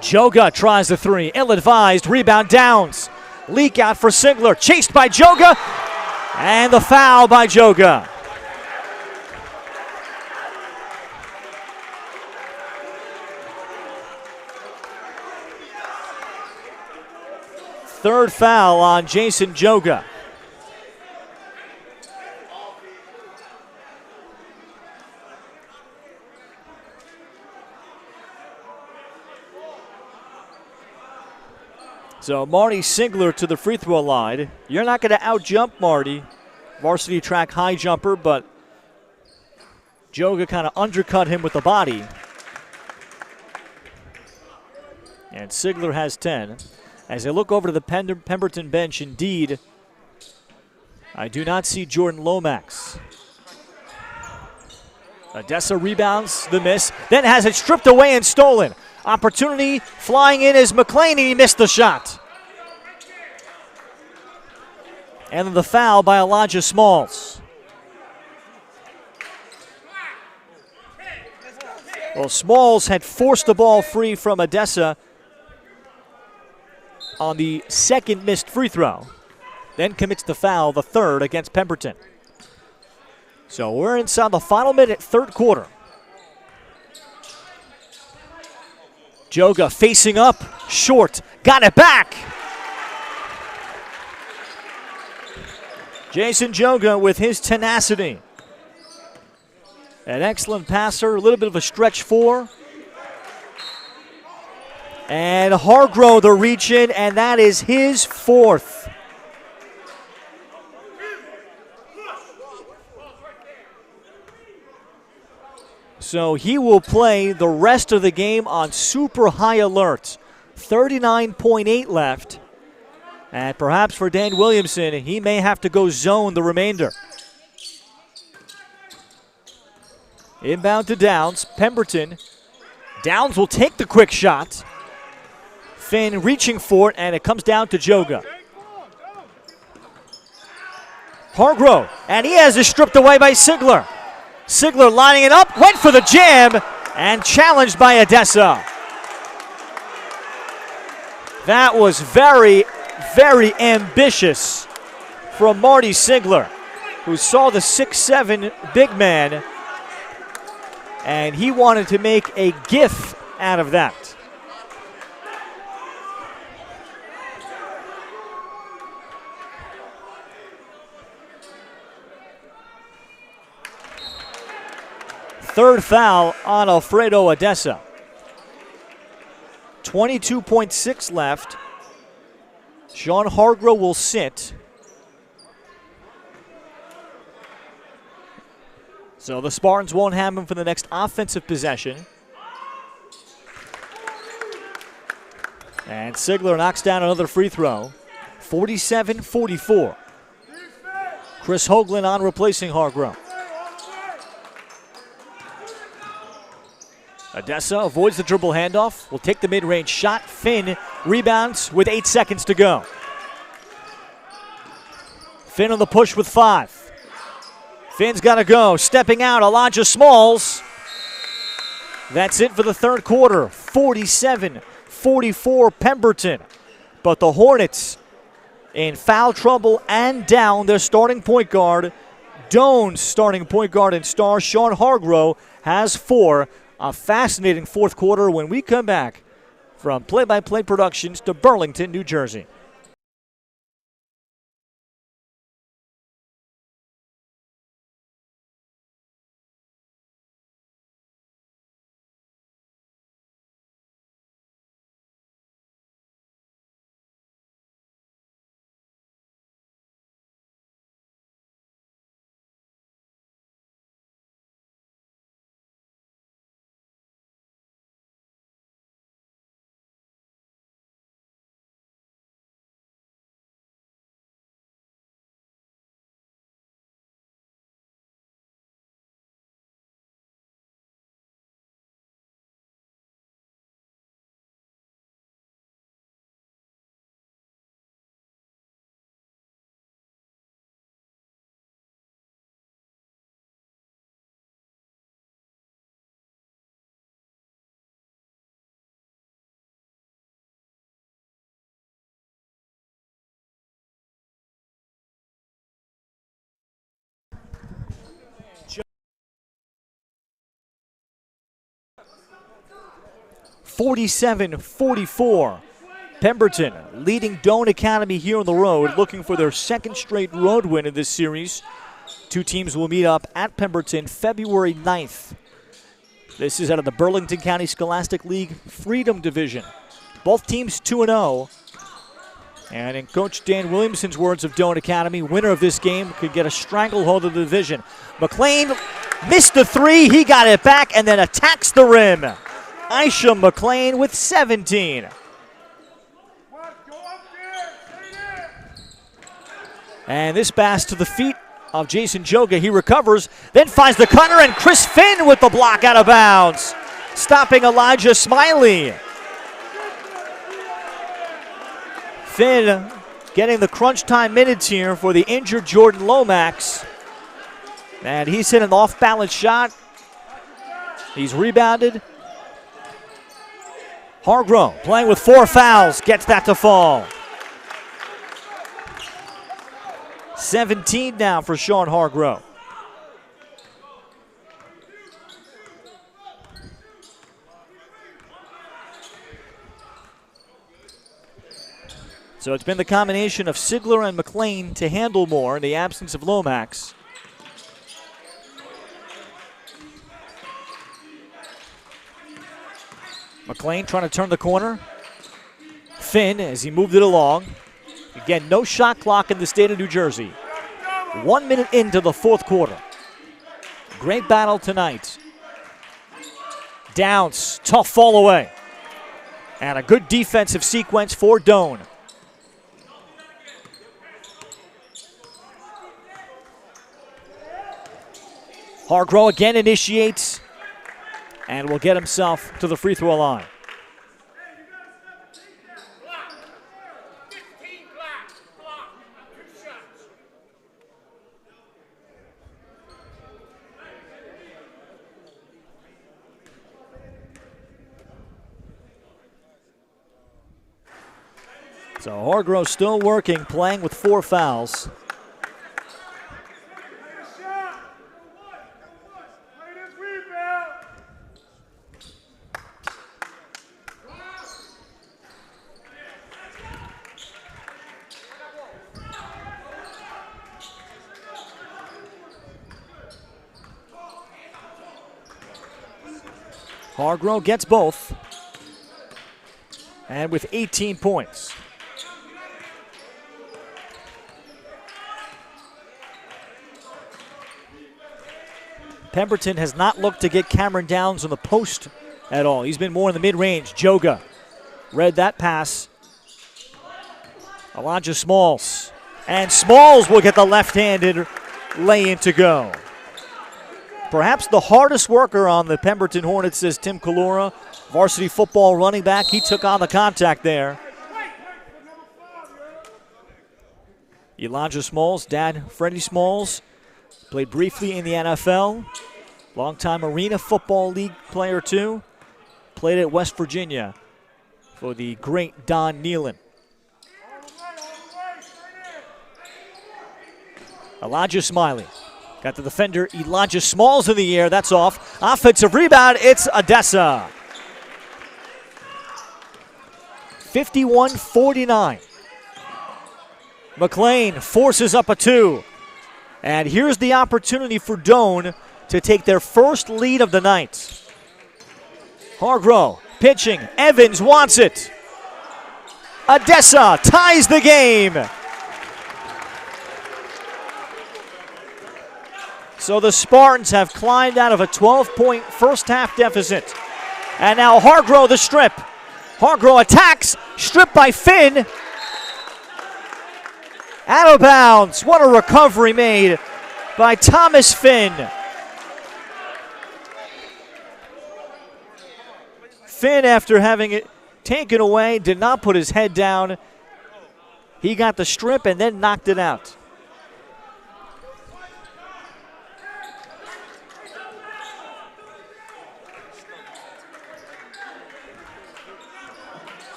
Joga tries the three, ill-advised, rebound Downs. Leak out for Sigler, chased by Joga, and the foul by Joga. Third foul on Jason Joga. So Marty Sigler to the free throw line. You're not going to out-jump Marty, varsity track high jumper, but Joga kind of undercut him with the body. And Sigler has 10. As I look over to the Pemberton bench, indeed, I do not see Jordan Lomax. Odessa rebounds the miss, then has it stripped away and stolen. Opportunity flying in is McLean, and he missed the shot. And then the foul by Elijah Smalls. Well, Smalls had forced the ball free from Odessa on the second missed free throw, then commits the foul, the third against Pemberton. So we're inside the final minute, third quarter. Joga facing up, short, got it back. Jason Joga with his tenacity. An excellent passer, a little bit of a stretch four. And Hargrove the reach in, and that is his fourth. So he will play the rest of the game on super high alert. 39.8 left. And perhaps for Dan Williamson, he may have to go zone the remainder. Inbound to Downs, Pemberton. Downs will take the quick shot. Finn reaching for it, and it comes down to Joga. Hargrove, and he has it stripped away by Sigler. Sigler lining it up, went for the jam, and challenged by Odessa. That was very, very ambitious from Marty Sigler, who saw the 6'7" big man, and he wanted to make a GIF out of that. Third foul on Alfredo Odessa. 22.6 left. Sean Hargrove will sit. So the Spartans won't have him for the next offensive possession. And Sigler knocks down another free throw. 47-44. Chris Hoagland on replacing Hargrove. Odessa avoids the dribble handoff, will take the mid-range shot. Finn rebounds with 8 seconds to go. Finn on the push with 5. Finn's got to go. Stepping out, Elijah Smalls. That's it for the third quarter. 47-44 Pemberton. But the Hornets in foul trouble and down their starting point guard. Doane's starting point guard and star Sean Hargrove has 4. A fascinating fourth quarter when we come back from Play-by-Play Productions to Burlington, New Jersey. (47-44). Pemberton leading Doane Academy here on the road, looking for their second straight road win in this series. Two teams will meet up at Pemberton February 9th. This is out of the Burlington County Scholastic League Freedom Division. Both teams 2-0. And in Coach Dan Williamson's words of Doane Academy, winner of this game could get a stranglehold of the division. McLean missed the three. He got it back and then attacks the rim. Aisha McLean with 17. And this pass to the feet of Jason Joga. He recovers, then finds the cutter, and Chris Finn with the block out of bounds, stopping Elijah Smiley. Finn getting the crunch time minutes here for the injured Jordan Lomax. And he's hit an off-balance shot. He's rebounded. Hargrove playing with 4 fouls, gets that to fall. 17 now for Sean Hargrove. So it's been the combination of Sigler and McLean to handle more in the absence of Lomax. McLean trying to turn the corner. Finn as he moved it along. Again, no shot clock in the state of New Jersey. 1 minute into the fourth quarter. Great battle tonight. Downs, tough fall away. And a good defensive sequence for Doane. Hargrove again initiates and will get himself to the free throw line. So Hargrove still working, playing with 4 fouls. Hargrove gets both, and with 18 points. Pemberton has not looked to get Cameron Downs on the post at all. He's been more in the mid-range. Joga read that pass. Elijah Smalls. And Smalls will get the left-handed lay-in to go. Perhaps the hardest worker on the Pemberton Hornets, says Tim Kalora, varsity football running back. He took on the contact there. Elijah Smalls, dad Freddie Smalls, Played briefly in the NFL. Longtime Arena Football League player, too. Played at West Virginia for the great Don Nealon. Elijah Smiley. Got the defender Elijah Smalls in the air. That's off. Offensive rebound. It's Odessa. 51-49. McLean forces up a 2. And here's the opportunity for Doane to take their first lead of the night. Hargrove pitching. Evans wants it. Odessa ties the game. So the Spartans have climbed out of a 12-point first-half deficit. And now Hargrove the strip. Hargrove attacks, stripped by Finn. Out of bounds. What a recovery made by Thomas Finn. Finn, after having it taken away, did not put his head down. He got the strip and then knocked it out.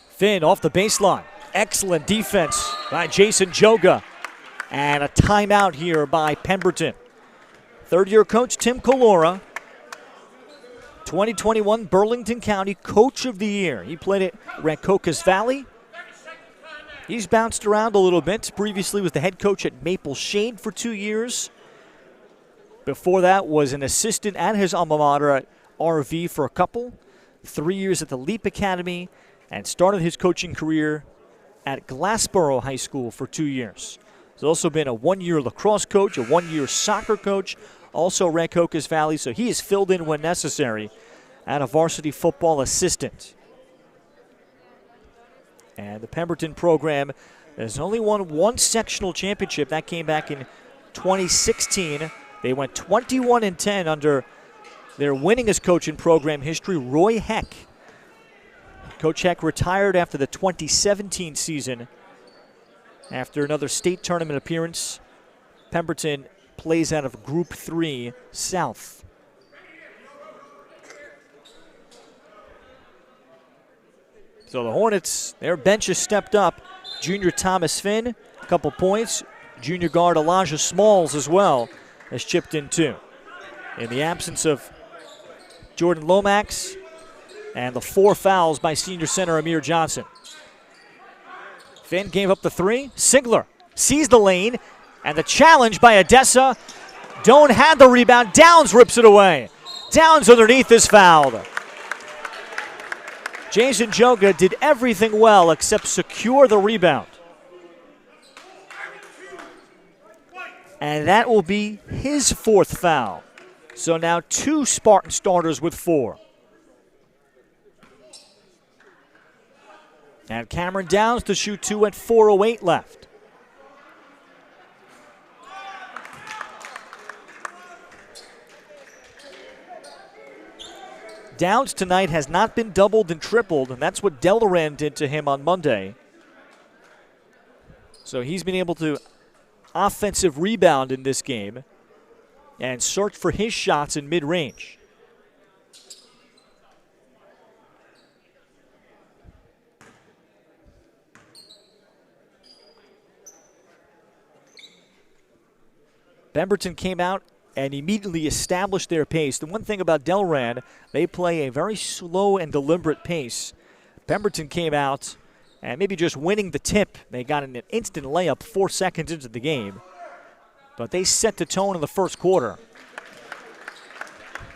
Finn off the baseline. Excellent defense by Jason Joga. And a timeout here by Pemberton. Third-year coach Tim Colora. 2021 Burlington County Coach of the Year. He played at Rancocas Valley. He's bounced around a little bit. Previously was the head coach at Maple Shade for 2 years. Before that was an assistant at his alma mater at RV for a couple. 3 years at the Leap Academy. And started his coaching career at Glassboro High School for 2 years. He's also been a 1-year lacrosse coach, a 1-year soccer coach, also Rancocas Valley, so he is filled in when necessary and a varsity football assistant. And the Pemberton program has only won one sectional championship. That came back in 2016. They went 21-10 under their winningest coach in program history, Roy Heck. Coach Heck retired after the 2017 season. After another state tournament appearance, Pemberton plays out of Group 3 South. So the Hornets, their bench has stepped up. Junior Thomas Finn, a couple points. Junior guard Elijah Smalls as well has chipped in too. In the absence of Jordan Lomax, and the 4 fouls by senior center Amir Johnson. Finn gave up the 3. Sigler sees the lane, and the challenge by Odessa. Doane had the rebound. Downs rips it away. Downs underneath is fouled. Jason Joga did everything well except secure the rebound. And that will be his 4th foul. So now 2 Spartan starters with 4. And Cameron Downs to shoot 2 at 4:08 left. Downs tonight has not been doubled and tripled, and that's what Delaran did to him on Monday. So he's been able to offensive rebound in this game and search for his shots in mid-range. Pemberton came out and immediately established their pace. The one thing about Delran, they play a very slow and deliberate pace. Pemberton came out and maybe just winning the tip. They got an instant layup 4 seconds into the game. But they set the tone in the first quarter.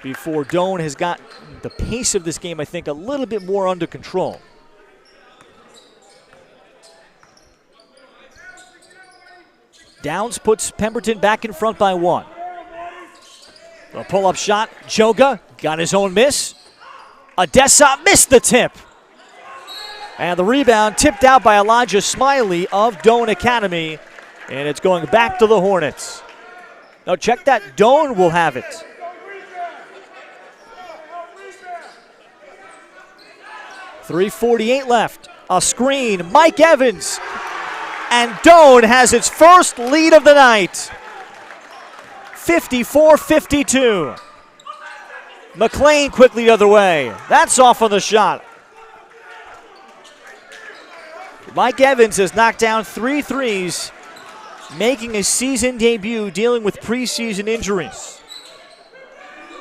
Before Doane has got the pace of this game, I think, a little bit more under control. Downs puts Pemberton back in front by 1. A pull-up shot. Joga got his own miss. Odessa missed the tip. And the rebound tipped out by Elijah Smiley of Doane Academy. And it's going back to the Hornets. Now check that. Doane will have it. 3:48 left. A screen. Mike Evans. And Doane has its first lead of the night. 54-52. McLean quickly the other way. That's off on the shot. Mike Evans has knocked down 3 threes, making his season debut dealing with preseason injuries.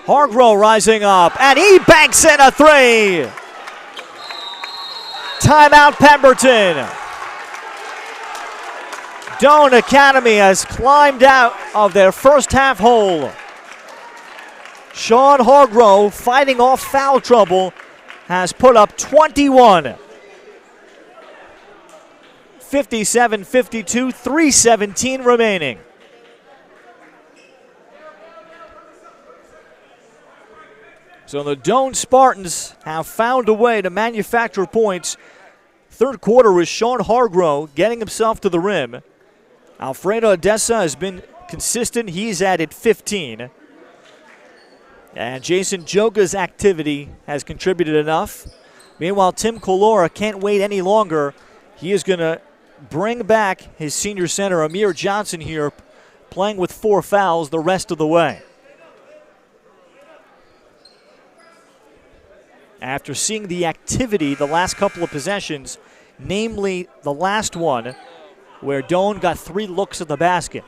Hargrove rising up, and he banks in a 3. Timeout Pemberton. Doane Academy has climbed out of their first half hole. Sean Hargrove, fighting off foul trouble, has put up 21. 57-52, 3:17 remaining. So the Doane Spartans have found a way to manufacture points. Third quarter was Sean Hargrove getting himself to the rim. Alfredo Odessa has been consistent. He's added 15. And Jason Joga's activity has contributed enough. Meanwhile, Tim Colora can't wait any longer. He is going to bring back his senior center, Amir Johnson, here, playing with 4 fouls the rest of the way. After seeing the activity the last couple of possessions, namely the last one, where Doane got 3 looks at the basket.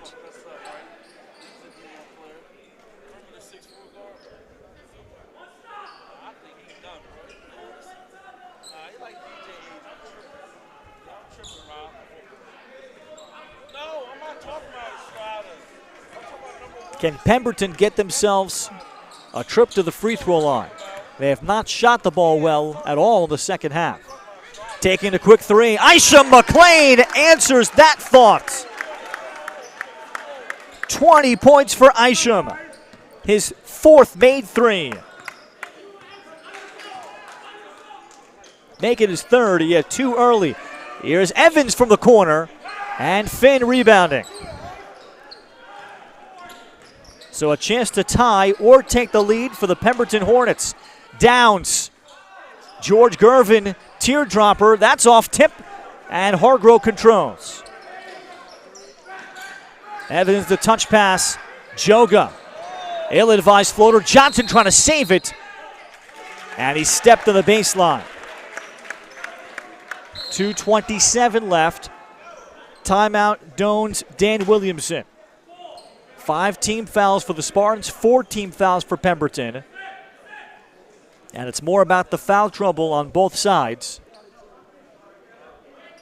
Can Pemberton get themselves a trip to the free throw line? They have not shot the ball well at all in the second half. Taking a quick 3. Isham McLean answers that thought. 20 points for Isham. His 4th made 3. Make it his 3rd. He had 2 early. Here's Evans from the corner. And Finn rebounding. So a chance to tie or take the lead for the Pemberton Hornets. Downs. George Gervin, teardropper. That's off tip. And Hargrove controls. Evans the touch pass. Joga. Ill-advised floater. Johnson trying to save it. And he stepped to the baseline. 2:27 left. Timeout, Doane's Dan Williamson. 5 team fouls for the Spartans, 4 team fouls for Pemberton. And it's more about the foul trouble on both sides.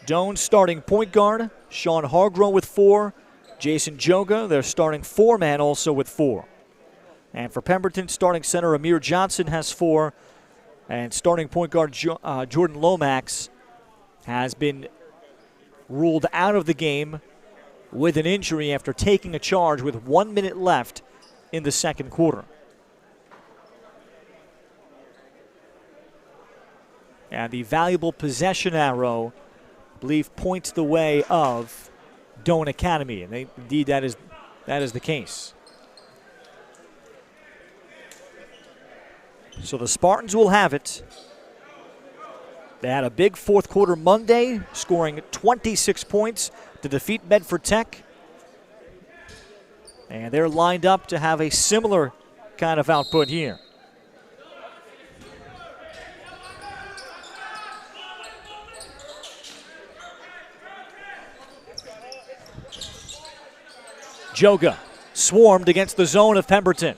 Doane starting point guard, Sean Hargrove with 4. Jason Joga, their starting 4-man, also with 4. And for Pemberton, starting center Amir Johnson has 4. And starting point guard Jordan Lomax has been ruled out of the game with an injury after taking a charge with 1 minute left in the second quarter. And the valuable possession arrow, I believe, points the way of Doane Academy. And indeed, that is the case. So the Spartans will have it. They had a big fourth quarter Monday, scoring 26 points to defeat Medford Tech. And they're lined up to have a similar kind of output here. Joga swarmed against the zone of Pemberton.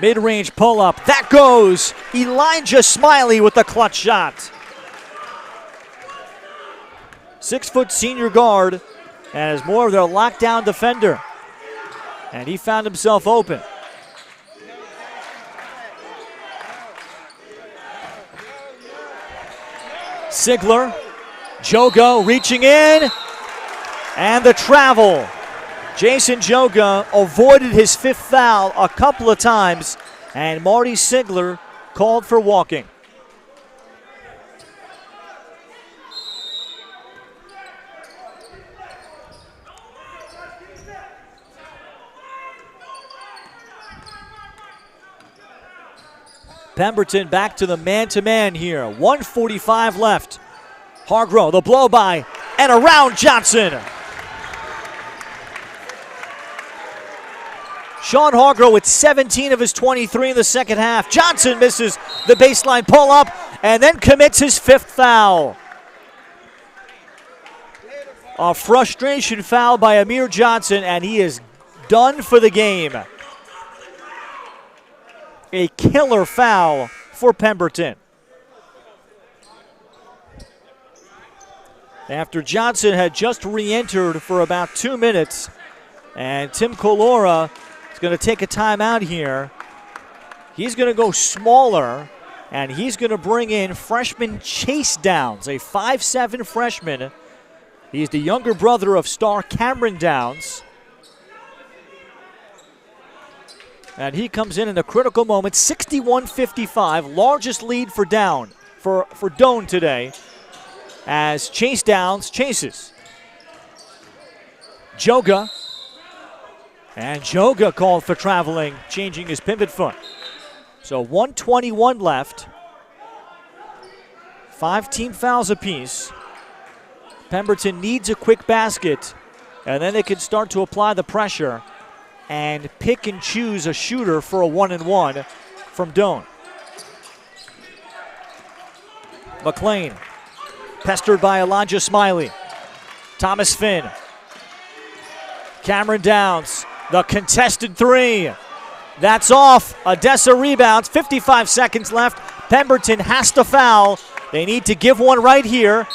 Mid-range pull-up. That goes. Elijah Smiley with the clutch shot. 6-foot senior guard and is more of their lockdown defender. And he found himself open. Sigler. Joga reaching in. And the travel. Jason Joga avoided his 5th foul a couple of times, and Marty Sigler called for walking. Pemberton back to the man-to-man here. 1:45 left. Hargrove, the blow by, and around Johnson. Sean Hargrove with 17 of his 23 in the second half. Johnson misses the baseline pull-up and then commits his 5th foul. A frustration foul by Amir Johnson, and he is done for the game. A killer foul for Pemberton. After Johnson had just re-entered for about 2 minutes, and Tim Colora is going to take a timeout here. He's going to go smaller, and he's going to bring in freshman Chase Downs, a 5'7" freshman. He's the younger brother of star Cameron Downs. And he comes in a critical moment, 61-55, largest lead for Doane today, as Chase Downs chases. Joga. And Joga called for traveling, changing his pivot foot. So 1:21 left. 5 team fouls apiece. Pemberton needs a quick basket, and then they can start to apply the pressure and pick and choose a shooter for a 1-and-1 from Doane. McLean, pestered by Elijah Smiley. Thomas Finn. Cameron Downs, the contested 3. That's off. Odessa rebounds, 55 seconds left. Pemberton has to foul. They need to give one right here,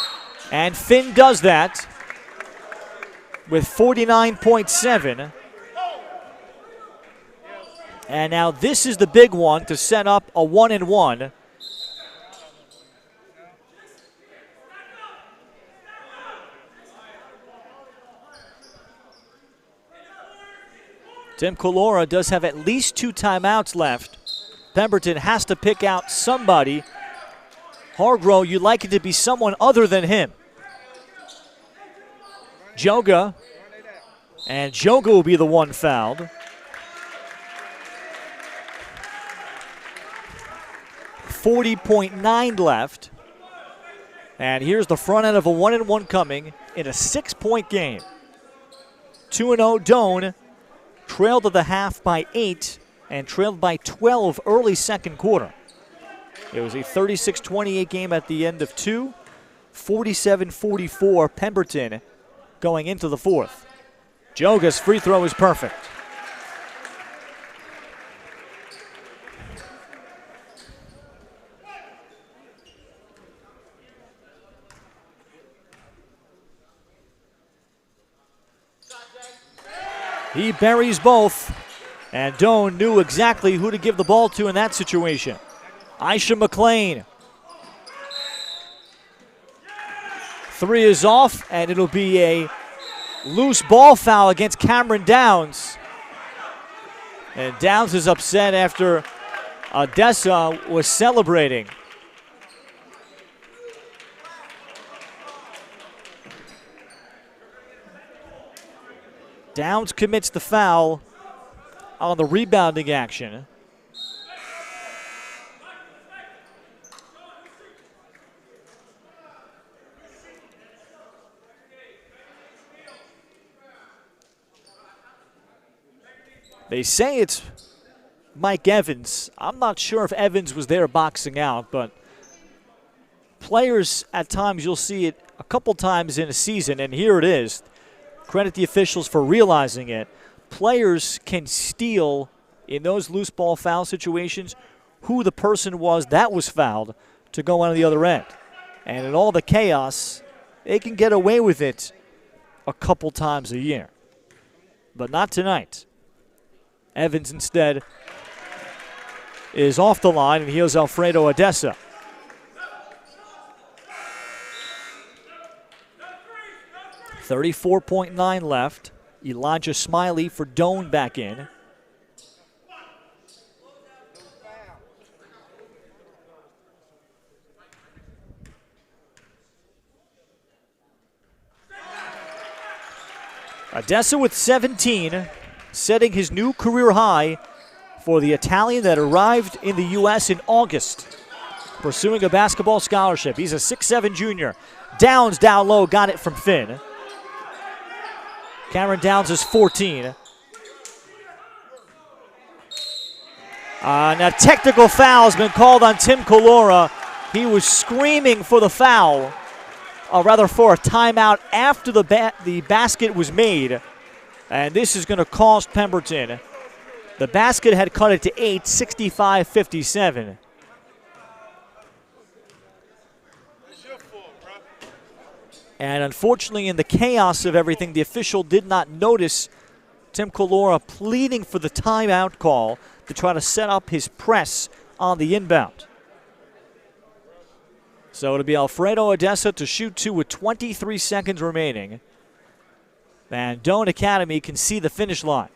and Finn does that with 49.7. And now this is the big one to set up a 1-and-1. Tim Colora does have at least 2 timeouts left. Pemberton has to pick out somebody. Hargrove, you'd like it to be someone other than him. Joga. And Joga will be the one fouled. 40.9 left. And here's the front end of a 1-and-1 coming in a 6-point game. 2-0 Doane. Trailed at the half by 8 and trailed by 12 early second quarter. It was a 36-28 game at the end of 2. 47-44 Pemberton going into the 4th. Joga's free throw is perfect. He buries both, and Doane knew exactly who to give the ball to in that situation. Aisha McLean. 3 is off, and it'll be a loose ball foul against Cameron Downs. And Downs is upset after Odessa was celebrating. Downs commits the foul on the rebounding action. They say it's Mike Evans. I'm not sure if Evans was there boxing out, but players at times, you'll see it a couple times in a season, and here it is. Credit the officials for realizing it. Players can steal, in those loose ball foul situations, who the person was that was fouled to go on the other end. And in all the chaos, they can get away with it a couple times a year. But not tonight. Evans instead is off the line, and here's Alfredo Odessa. .9 left. Elijah Smiley for Doane back in. Odessa with 17, setting his new career high for the Italian that arrived in the U.S. in August, pursuing a basketball scholarship. He's a 6'7" junior. Downs down low, got it from Finn. Cameron Downs is 14. Now technical foul has been called on Tim Colora. He was screaming for the foul, or rather for a timeout after the basket was made. And this is going to cost Pemberton. The basket had cut it to 8, 65-57. And unfortunately, in the chaos of everything, the official did not notice Tim Colora pleading for the timeout call to try to set up his press on the inbound. So it'll be Alfredo Odessa to shoot two with 23 seconds remaining. And Doane Academy can see the finish line.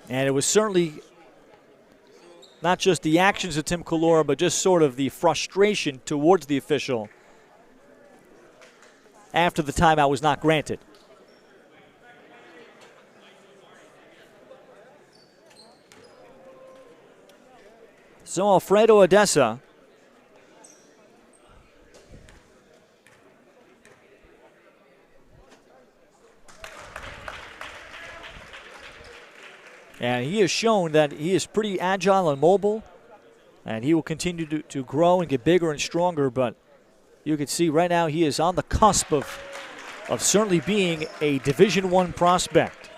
And it was certainly not just the actions of Tim Colora, but just sort of the frustration towards the official after the timeout was not granted. So Alfredo Odessa and he has shown that he is pretty agile and mobile, and he will continue to grow and get bigger and stronger, but you can see right now he is on the cusp of certainly being a Division I prospect.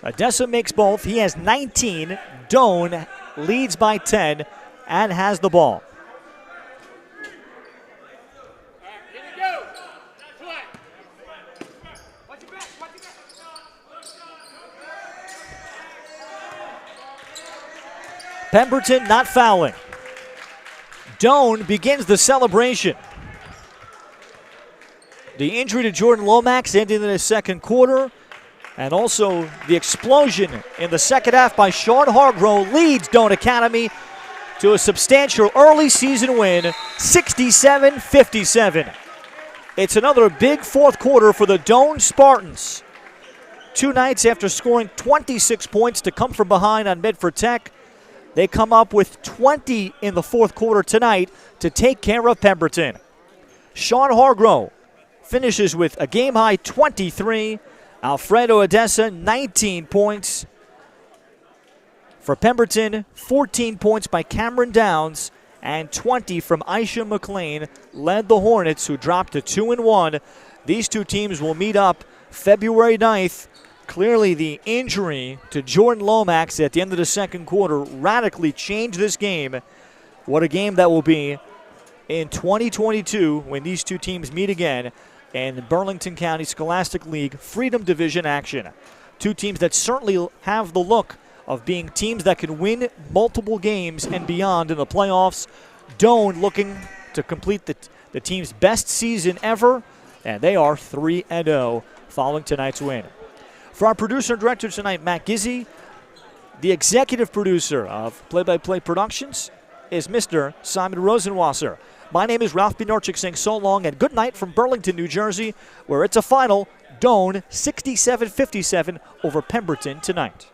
Odessa makes both. He has 19. Doane leads by 10 and has the ball. Pemberton not fouling. Doane begins the celebration. The injury to Jordan Lomax ending in the second quarter, and also the explosion in the second half by Sean Hargrove leads Doane Academy to a substantial early season win, 67-57. It's another big fourth quarter for the Doane Spartans. 2 nights after scoring 26 points to come from behind on Medford Tech, they come up with 20 in the fourth quarter tonight to take care of Pemberton. Sean Hargrove finishes with a game-high 23. Alfredo Odessa, 19 points. For Pemberton, 14 points by Cameron Downs and 20 from Aisha McLean led the Hornets, who dropped to 2-1. These two teams will meet up February 9th. Clearly, the injury to Jordan Lomax at the end of the second quarter radically changed this game. What a game that will be in 2022 when these two teams meet again in the Burlington County Scholastic League Freedom Division action. Two teams that certainly have the look of being teams that can win multiple games and beyond in the playoffs. Doane looking to complete the team's best season ever, and they are 3-0 following tonight's win. For our producer and director tonight, Matt Gizzi, the executive producer of Play-by-Play Productions is Mr. Simon Rosenwasser. My name is Ralph Bnorchik saying so long and good night from Burlington, New Jersey, where it's a final, Doane 67-57 over Pemberton tonight.